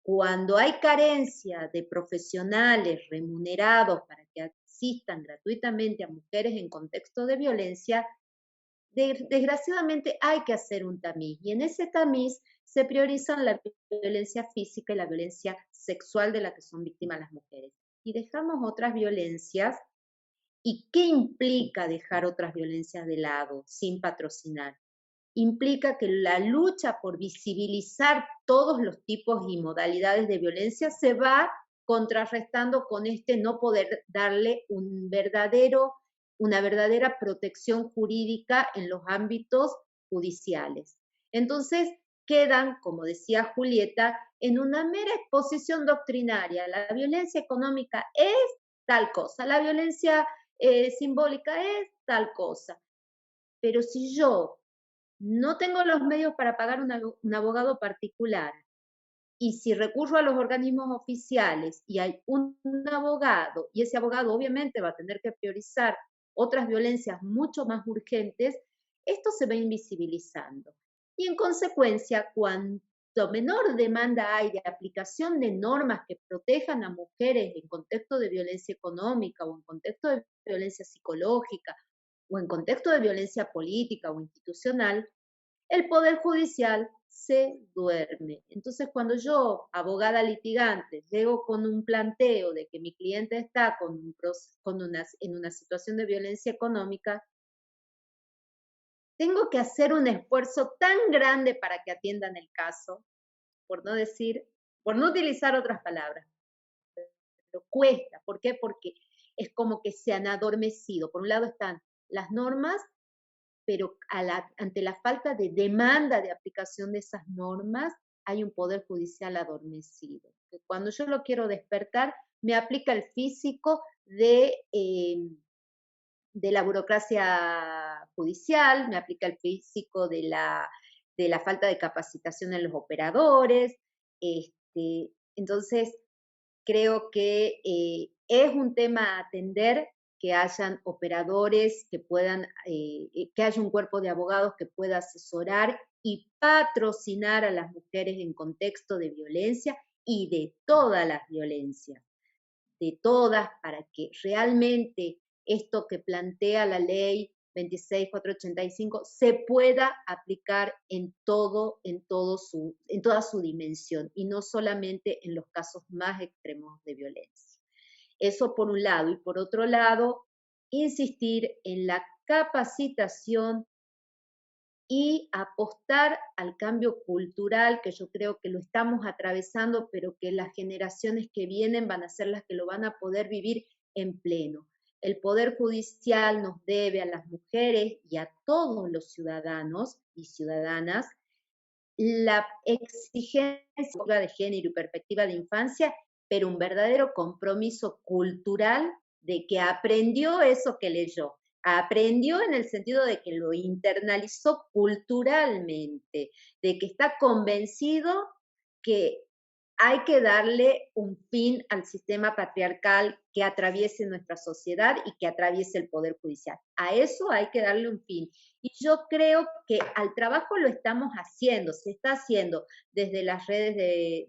cuando hay carencia de profesionales remunerados para que asistan gratuitamente a mujeres en contexto de violencia, desgraciadamente hay que hacer un tamiz, y en ese tamiz se priorizan la violencia física y la violencia sexual de la que son víctimas las mujeres. Y dejamos otras violencias. ¿Y qué implica dejar otras violencias de lado sin patrocinar? Implica que la lucha por visibilizar todos los tipos y modalidades de violencia se va contrarrestando con no poder darle una verdadera protección jurídica en los ámbitos judiciales. Entonces quedan, como decía Julieta, en una mera exposición doctrinaria. La violencia económica es tal cosa, la violencia simbólica es tal cosa. Pero si yo no tengo los medios para pagar un abogado particular, y si recurro a los organismos oficiales y hay un abogado, y ese abogado obviamente va a tener que priorizar otras violencias mucho más urgentes, esto se va invisibilizando. Y en consecuencia, cuanto menor demanda hay de aplicación de normas que protejan a mujeres en contexto de violencia económica o en contexto de violencia psicológica o en contexto de violencia política o institucional, el Poder Judicial se duerme. Entonces, cuando yo, abogada litigante, llego con un planteo de que mi cliente está en una situación de violencia económica, tengo que hacer un esfuerzo tan grande para que atiendan el caso, por no utilizar otras palabras, pero cuesta. ¿Por qué? Porque es como que se han adormecido. Por un lado están las normas, pero ante la falta de demanda de aplicación de esas normas, hay un poder judicial adormecido. Que cuando yo lo quiero despertar, me aplica el físico de la burocracia judicial, me aplica el físico de la falta de capacitación en los operadores. Entonces, creo que es un tema a atender, que hayan operadores, que haya un cuerpo de abogados que pueda asesorar y patrocinar a las mujeres en contexto de violencia y de todas las violencias, de todas, para que realmente esto que plantea la ley 26.485 se pueda aplicar en toda su dimensión y no solamente en los casos más extremos de violencia. Eso por un lado. Y por otro lado, insistir en la capacitación y apostar al cambio cultural, que yo creo que lo estamos atravesando, pero que las generaciones que vienen van a ser las que lo van a poder vivir en pleno. El Poder Judicial nos debe a las mujeres y a todos los ciudadanos y ciudadanas la exigencia de género y perspectiva de infancia, pero un verdadero compromiso cultural de que aprendió eso que leyó. Aprendió en el sentido de que lo internalizó culturalmente, de que está convencido que hay que darle un fin al sistema patriarcal que atraviese nuestra sociedad y que atraviese el Poder Judicial. A eso hay que darle un fin. Y yo creo que al trabajo lo estamos haciendo, se está haciendo desde las redes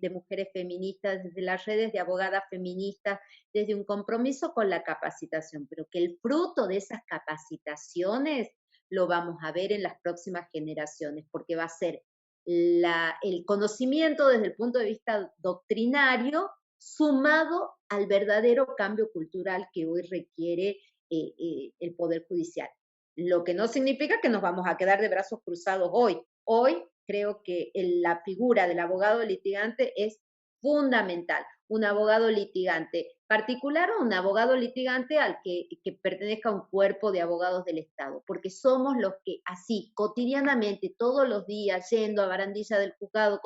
de mujeres feministas, desde las redes de abogadas feministas, desde un compromiso con la capacitación, pero que el fruto de esas capacitaciones lo vamos a ver en las próximas generaciones, porque va a ser el conocimiento desde el punto de vista doctrinario sumado al verdadero cambio cultural que hoy requiere el Poder Judicial. Lo que no significa que nos vamos a quedar de brazos cruzados hoy. Hoy creo que la figura del abogado litigante es fundamental. Un abogado litigante particular o un abogado litigante al que pertenezca a un cuerpo de abogados del Estado, porque somos los que así, cotidianamente, todos los días, yendo a barandilla del juzgado,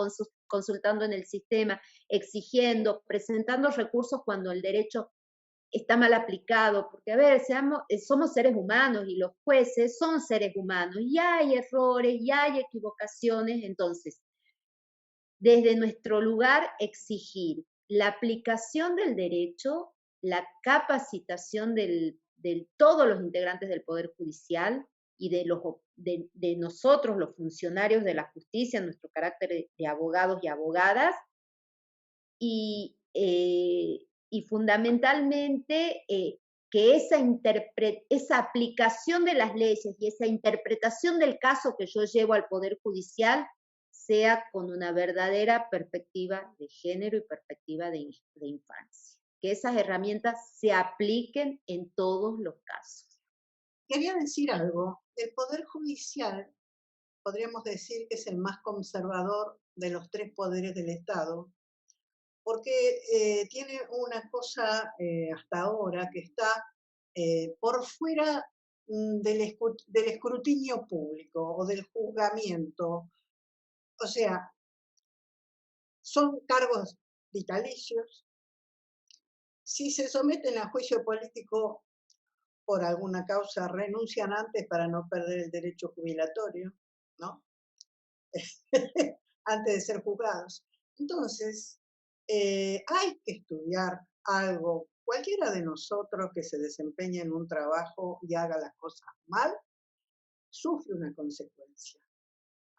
consultando en el sistema, exigiendo, presentando recursos cuando el derecho está mal aplicado, porque a ver, somos seres humanos y los jueces son seres humanos y hay errores y hay equivocaciones, entonces, desde nuestro lugar exigir la aplicación del derecho, la capacitación de todos los integrantes del Poder Judicial y de nosotros, los funcionarios de la justicia, en nuestro carácter de abogados y abogadas, y fundamentalmente que esa aplicación de las leyes y esa interpretación del caso que yo llevo al Poder Judicial sea con una verdadera perspectiva de género y perspectiva de infancia. Que esas herramientas se apliquen en todos los casos. Quería decir algo. El Poder Judicial, podríamos decir que es el más conservador de los tres poderes del Estado, porque tiene una cosa hasta ahora que está por fuera del escrutinio público o del juzgamiento. O sea, son cargos vitalicios. Si se someten a juicio político por alguna causa, renuncian antes para no perder el derecho jubilatorio, ¿no? Antes de ser juzgados. Entonces, hay que estudiar algo. Cualquiera de nosotros que se desempeñe en un trabajo y haga las cosas mal, sufre una consecuencia.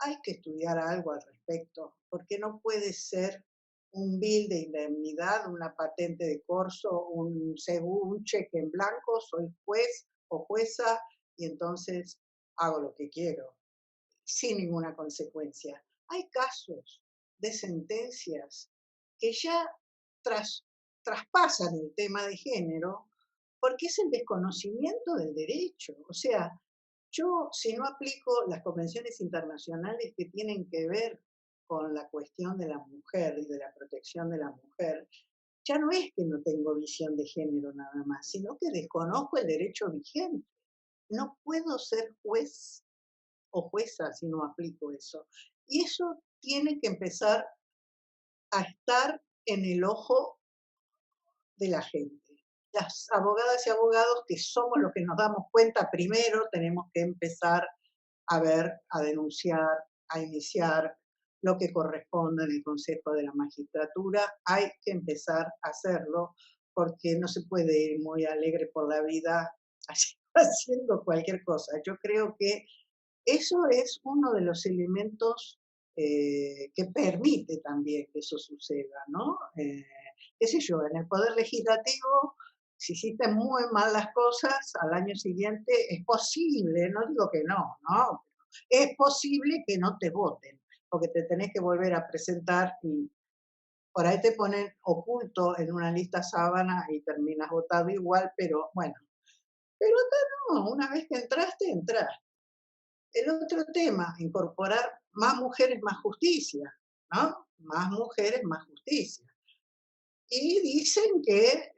Hay que estudiar algo al respecto, porque no puede ser un bill de indemnidad, una patente de corso, un cheque en blanco, soy juez o jueza y entonces hago lo que quiero, sin ninguna consecuencia. Hay casos de sentencias que ya traspasan el tema de género porque es el desconocimiento del derecho. O sea, yo si no aplico las convenciones internacionales que tienen que ver con la cuestión de la mujer y de la protección de la mujer, ya no es que no tengo visión de género nada más, sino que desconozco el derecho vigente. No puedo ser juez o jueza si no aplico eso. Y eso tiene que empezar a estar en el ojo de la gente. Las abogadas y abogados que somos los que nos damos cuenta primero, tenemos que empezar a ver, a denunciar, a iniciar lo que corresponde en el Consejo de la Magistratura. Hay que empezar a hacerlo porque no se puede ir muy alegre por la vida haciendo cualquier cosa. Yo creo que eso es uno de los elementos que permite también que eso suceda, ¿no? Qué sé yo, en el Poder Legislativo, si hiciste muy mal las cosas, al año siguiente es posible, no digo que no, ¿no? Es posible que no te voten, porque te tenés que volver a presentar y por ahí te ponen oculto en una lista sábana y terminas votado igual, pero bueno. Pero acá no, una vez que entraste, entraste. El otro tema, incorporar más mujeres, más justicia, ¿no? Más mujeres, más justicia. Y dicen que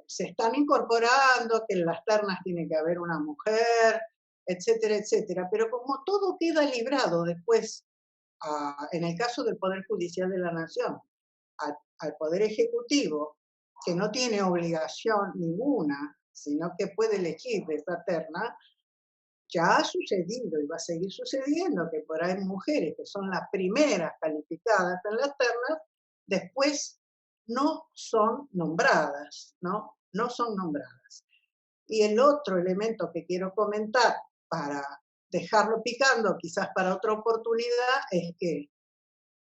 se están incorporando, que en las ternas tiene que haber una mujer, etcétera, etcétera. Pero como todo queda librado después, en el caso del Poder Judicial de la Nación, al Poder Ejecutivo, que no tiene obligación ninguna, sino que puede elegir de esa terna, ya ha sucedido y va a seguir sucediendo que por ahí mujeres que son las primeras calificadas en las ternas, después no son nombradas, ¿no? No son nombradas. Y el otro elemento que quiero comentar para dejarlo picando, quizás para otra oportunidad, es que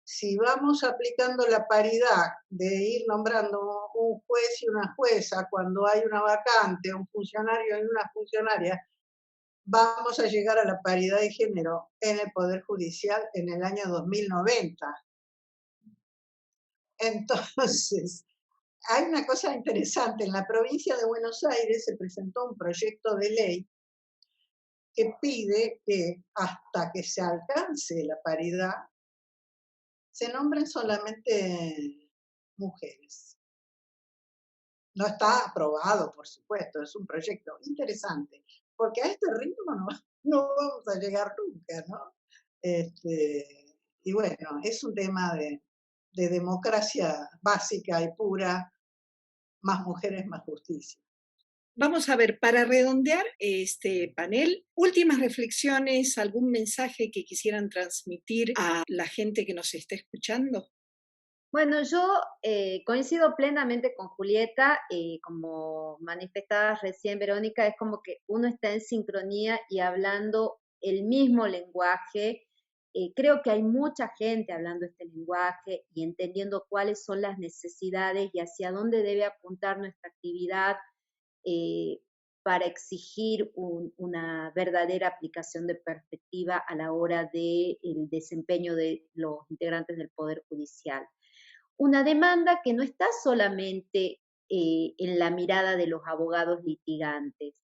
si vamos aplicando la paridad de ir nombrando un juez y una jueza cuando hay una vacante, un funcionario y una funcionaria, vamos a llegar a la paridad de género en el Poder Judicial en el año 2090. Entonces, hay una cosa interesante. En la provincia de Buenos Aires se presentó un proyecto de ley que pide que hasta que se alcance la paridad, se nombren solamente mujeres. No está aprobado, por supuesto, es un proyecto interesante, porque a este ritmo no vamos a llegar nunca, ¿no? Y bueno, es un tema de democracia básica y pura, más mujeres, más justicia. Vamos a ver, para redondear este panel, últimas reflexiones, algún mensaje que quisieran transmitir a la gente que nos está escuchando. Bueno, yo coincido plenamente con Julieta, como manifestabas recién, Verónica, es como que uno está en sincronía y hablando el mismo lenguaje. Creo que hay mucha gente hablando este lenguaje y entendiendo cuáles son las necesidades y hacia dónde debe apuntar nuestra actividad eh, para exigir una verdadera aplicación de perspectiva a la hora del desempeño de los integrantes del Poder Judicial. Una demanda que no está solamente en la mirada de los abogados litigantes.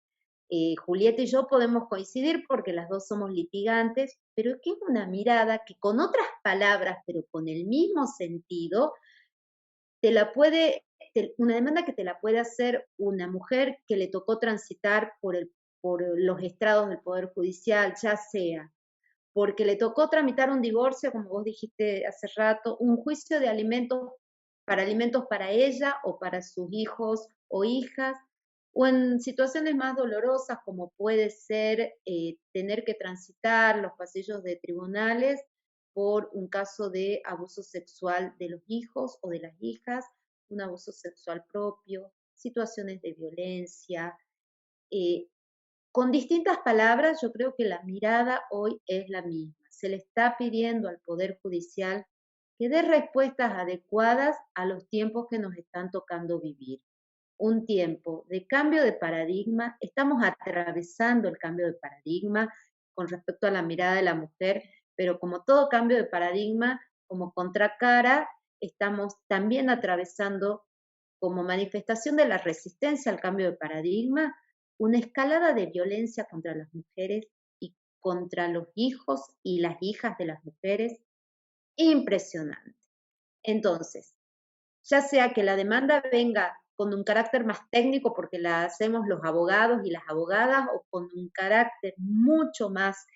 Julieta y yo podemos coincidir porque las dos somos litigantes, pero que es una mirada que con otras palabras, pero con el mismo sentido, una demanda que te la puede hacer una mujer que le tocó transitar por los estrados del Poder Judicial, ya sea porque le tocó tramitar un divorcio, como vos dijiste hace rato, un juicio de alimentos para ella o para sus hijos o hijas, o en situaciones más dolorosas como puede ser tener que transitar los pasillos de tribunales por un caso de abuso sexual de los hijos o de las hijas, un abuso sexual propio, situaciones de violencia, con distintas palabras, yo creo que la mirada hoy es la misma. Se le está pidiendo al Poder Judicial que dé respuestas adecuadas a los tiempos que nos están tocando vivir. Un tiempo de cambio de paradigma, estamos atravesando el cambio de paradigma con respecto a la mirada de la mujer, pero como todo cambio de paradigma, como contracara, estamos también atravesando como manifestación de la resistencia al cambio de paradigma, una escalada de violencia contra las mujeres y contra los hijos y las hijas de las mujeres impresionante. Entonces, ya sea que la demanda venga con un carácter más técnico porque la hacemos los abogados y las abogadas o con un carácter mucho más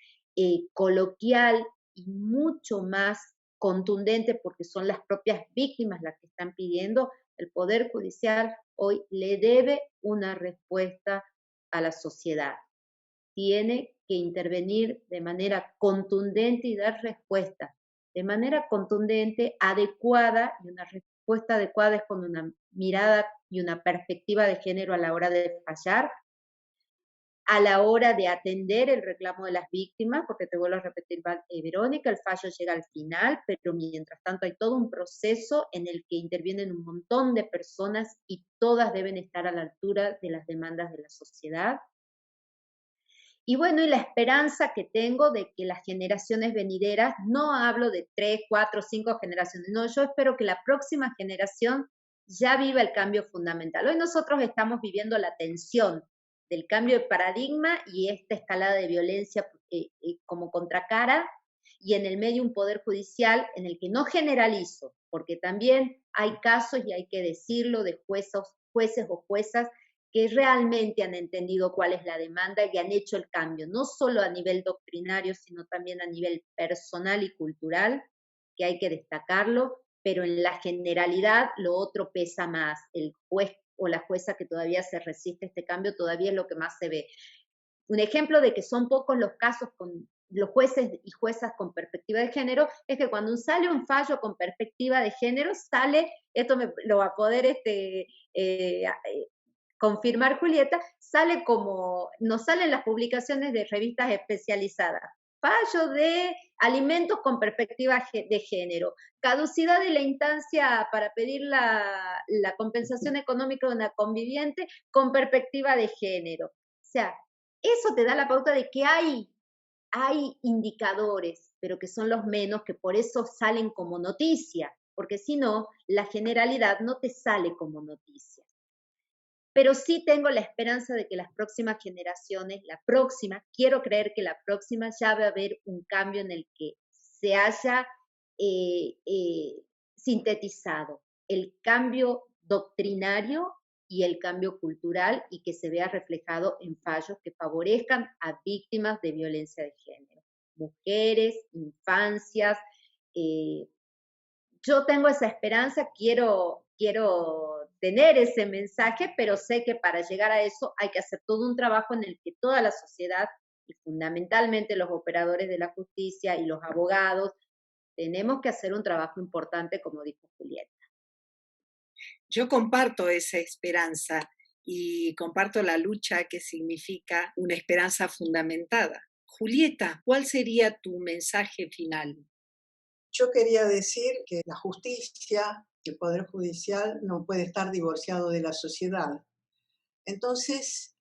coloquial y mucho más contundente porque son las propias víctimas las que están pidiendo, el Poder Judicial hoy le debe una respuesta a la sociedad. Tiene que intervenir de manera contundente y dar respuesta de manera contundente, adecuada, y una respuesta adecuada es con una mirada y una perspectiva de género a la hora de fallar, a la hora de atender el reclamo de las víctimas, porque te vuelvo a repetir, Verónica, el fallo llega al final, pero mientras tanto hay todo un proceso en el que intervienen un montón de personas y todas deben estar a la altura de las demandas de la sociedad. Y bueno, y la esperanza que tengo de que las generaciones venideras, no hablo de 3, 4, 5 generaciones, no, yo espero que la próxima generación ya viva el cambio fundamental. Hoy nosotros estamos viviendo la tensión del cambio de paradigma y esta escalada de violencia como contracara, y en el medio un poder judicial en el que no generalizo, porque también hay casos, y hay que decirlo, de jueces o juezas que realmente han entendido cuál es la demanda y han hecho el cambio, no solo a nivel doctrinario, sino también a nivel personal y cultural, que hay que destacarlo, pero en la generalidad lo otro pesa más. El juez o la jueza que todavía se resiste a este cambio todavía es lo que más se ve. Un ejemplo de que son pocos los casos con los jueces y juezas con perspectiva de género es que cuando sale un fallo con perspectiva de género, sale, esto lo va a poder confirmar Julieta, sale como, nos salen las publicaciones de revistas especializadas. Fallo de alimentos con perspectiva de género, caducidad de la instancia para pedir la compensación económica de una conviviente con perspectiva de género. O sea, eso te da la pauta de que hay indicadores, pero que son los menos, que por eso salen como noticia, porque si no, la generalidad no te sale como noticia. Pero sí tengo la esperanza de que las próximas generaciones, quiero creer que la próxima ya va a haber un cambio en el que se haya sintetizado el cambio doctrinario y el cambio cultural y que se vea reflejado en fallos que favorezcan a víctimas de violencia de género, mujeres, infancias. Yo tengo esa esperanza, quiero tener ese mensaje, pero sé que para llegar a eso hay que hacer todo un trabajo en el que toda la sociedad y fundamentalmente los operadores de la justicia y los abogados tenemos que hacer un trabajo importante, como dijo Julieta. Yo comparto esa esperanza y comparto la lucha que significa una esperanza fundamentada. Julieta, ¿cuál sería tu mensaje final? Yo quería decir que la justicia, el Poder Judicial, no puede estar divorciado de la sociedad. Entonces,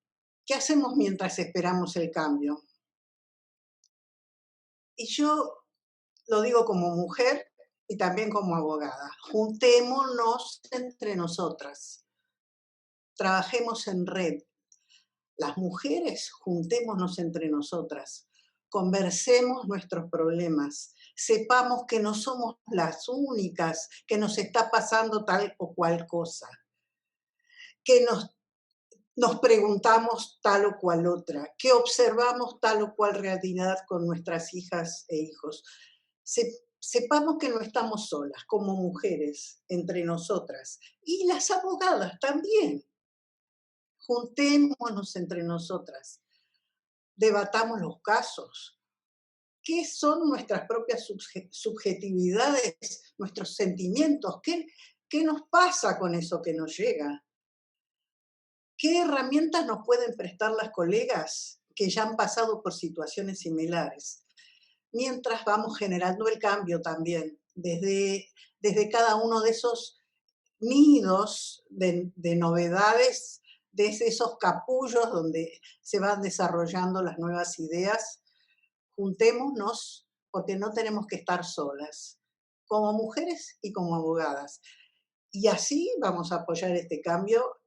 ¿qué hacemos mientras esperamos el cambio? Y yo lo digo como mujer y también como abogada. Juntémonos entre nosotras. Trabajemos en red. Las mujeres, juntémonos entre nosotras. Conversemos nuestros problemas. Sepamos que no somos las únicas que nos está pasando tal o cual cosa. Que nos preguntamos tal o cual otra. Que observamos tal o cual realidad con nuestras hijas e hijos. Sepamos que no estamos solas como mujeres entre nosotras. Y las abogadas también. Juntémonos entre nosotras. Debatamos los casos. ¿Qué son nuestras propias subjetividades, nuestros sentimientos? ¿Qué nos pasa con eso que nos llega? ¿Qué herramientas nos pueden prestar las colegas que ya han pasado por situaciones similares? Mientras vamos generando el cambio también, desde cada uno de esos nidos de novedades, desde esos capullos donde se van desarrollando las nuevas ideas. Juntémonos porque no tenemos que estar solas, como mujeres y como abogadas. Y así vamos a apoyar este cambio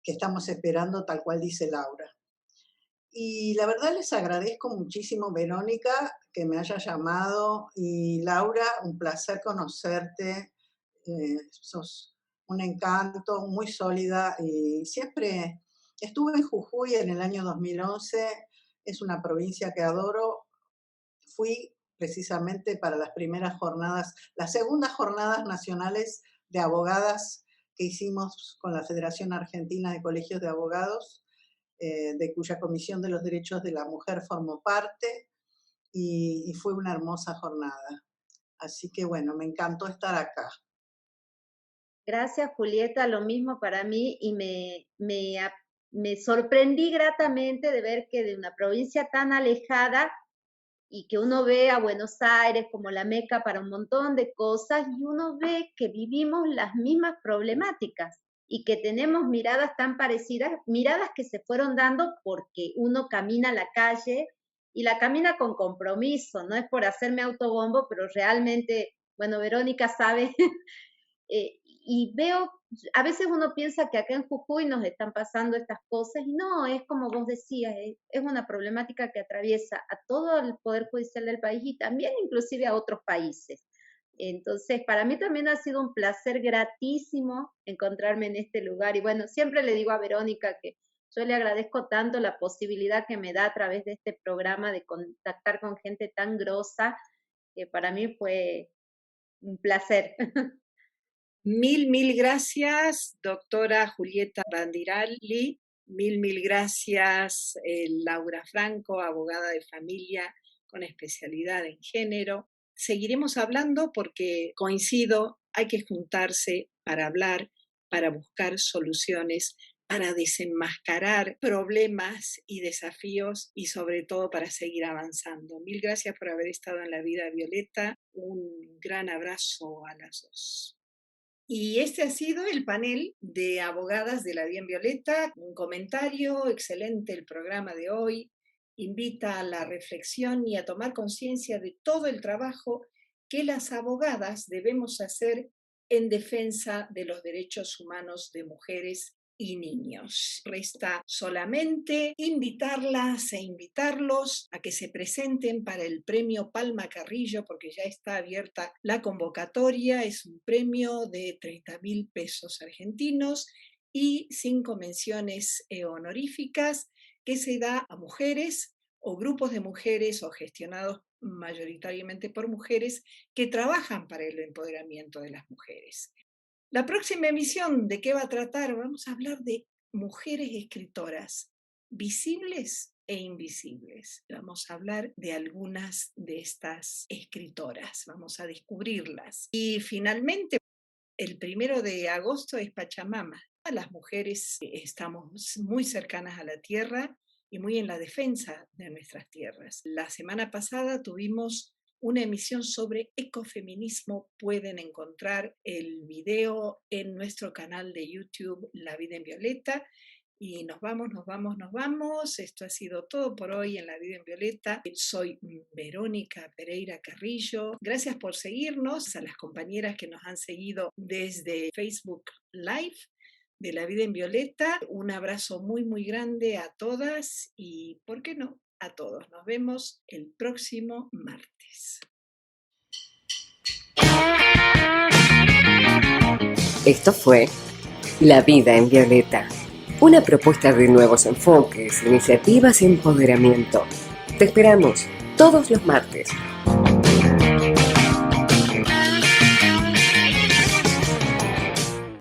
que estamos esperando, tal cual dice Laura. Y la verdad les agradezco muchísimo, Verónica, que me haya llamado, y Laura, un placer conocerte. Sos un encanto, muy sólida, y siempre estuve en Jujuy en el año 2011, es una provincia que adoro. Fui precisamente para las primeras jornadas, las segundas jornadas nacionales de abogadas que hicimos con la Federación Argentina de Colegios de Abogados, de cuya Comisión de los Derechos de la Mujer formó parte, y fue una hermosa jornada. Así que bueno, me encantó estar acá. Gracias, Julieta, lo mismo para mí, y me sorprendí gratamente de ver que de una provincia tan alejada y que uno ve a Buenos Aires como la meca para un montón de cosas, y uno ve que vivimos las mismas problemáticas y que tenemos miradas tan parecidas, miradas que se fueron dando porque uno camina la calle y la camina con compromiso, no es por hacerme autobombo, pero realmente, bueno, Verónica sabe, y veo, a veces uno piensa que acá en Jujuy nos están pasando estas cosas, y no, es como vos decías, es una problemática que atraviesa a todo el Poder Judicial del país y también inclusive a otros países. Entonces, para mí también ha sido un placer gratísimo encontrarme en este lugar, y bueno, siempre le digo a Verónica que yo le agradezco tanto la posibilidad que me da a través de este programa de contactar con gente tan grosa, que para mí fue un placer. Mil gracias, doctora Julieta Bandirali. Mil gracias, Laura Franco, abogada de familia con especialidad en género. Seguiremos hablando porque coincido, hay que juntarse para hablar, para buscar soluciones, para desenmascarar problemas y desafíos, y sobre todo para seguir avanzando. Mil gracias por haber estado en La Vida Violeta. Un gran abrazo a las dos. Y este ha sido el panel de abogadas de La Vida en Violeta. Un comentario, excelente el programa de hoy. Invita a la reflexión y a tomar conciencia de todo el trabajo que las abogadas debemos hacer en defensa de los derechos humanos de mujeres y niños. Resta solamente invitarlas e invitarlos a que se presenten para el premio Palma Carrillo, porque ya está abierta la convocatoria. Es un premio de 30.000 pesos argentinos y 5 menciones honoríficas que se da a mujeres o grupos de mujeres o gestionados mayoritariamente por mujeres que trabajan para el empoderamiento de las mujeres. La próxima emisión, ¿de qué va a tratar? Vamos a hablar de mujeres escritoras, visibles e invisibles. Vamos a hablar de algunas de estas escritoras, vamos a descubrirlas. Y finalmente, el 1 de agosto es Pachamama. Las mujeres estamos muy cercanas a la tierra y muy en la defensa de nuestras tierras. La semana pasada tuvimos una emisión sobre ecofeminismo. Pueden encontrar el video en nuestro canal de YouTube, La Vida en Violeta. Y nos vamos. Esto ha sido todo por hoy en La Vida en Violeta. Soy Verónica Pereira Carrillo. Gracias por seguirnos, a las compañeras que nos han seguido desde Facebook Live de La Vida en Violeta. Un abrazo muy, muy grande a todas y, ¿por qué no?, a todos. Nos vemos el próximo martes. Esto fue La Vida en Violeta, una propuesta de nuevos enfoques, iniciativas y empoderamiento. Te esperamos todos los martes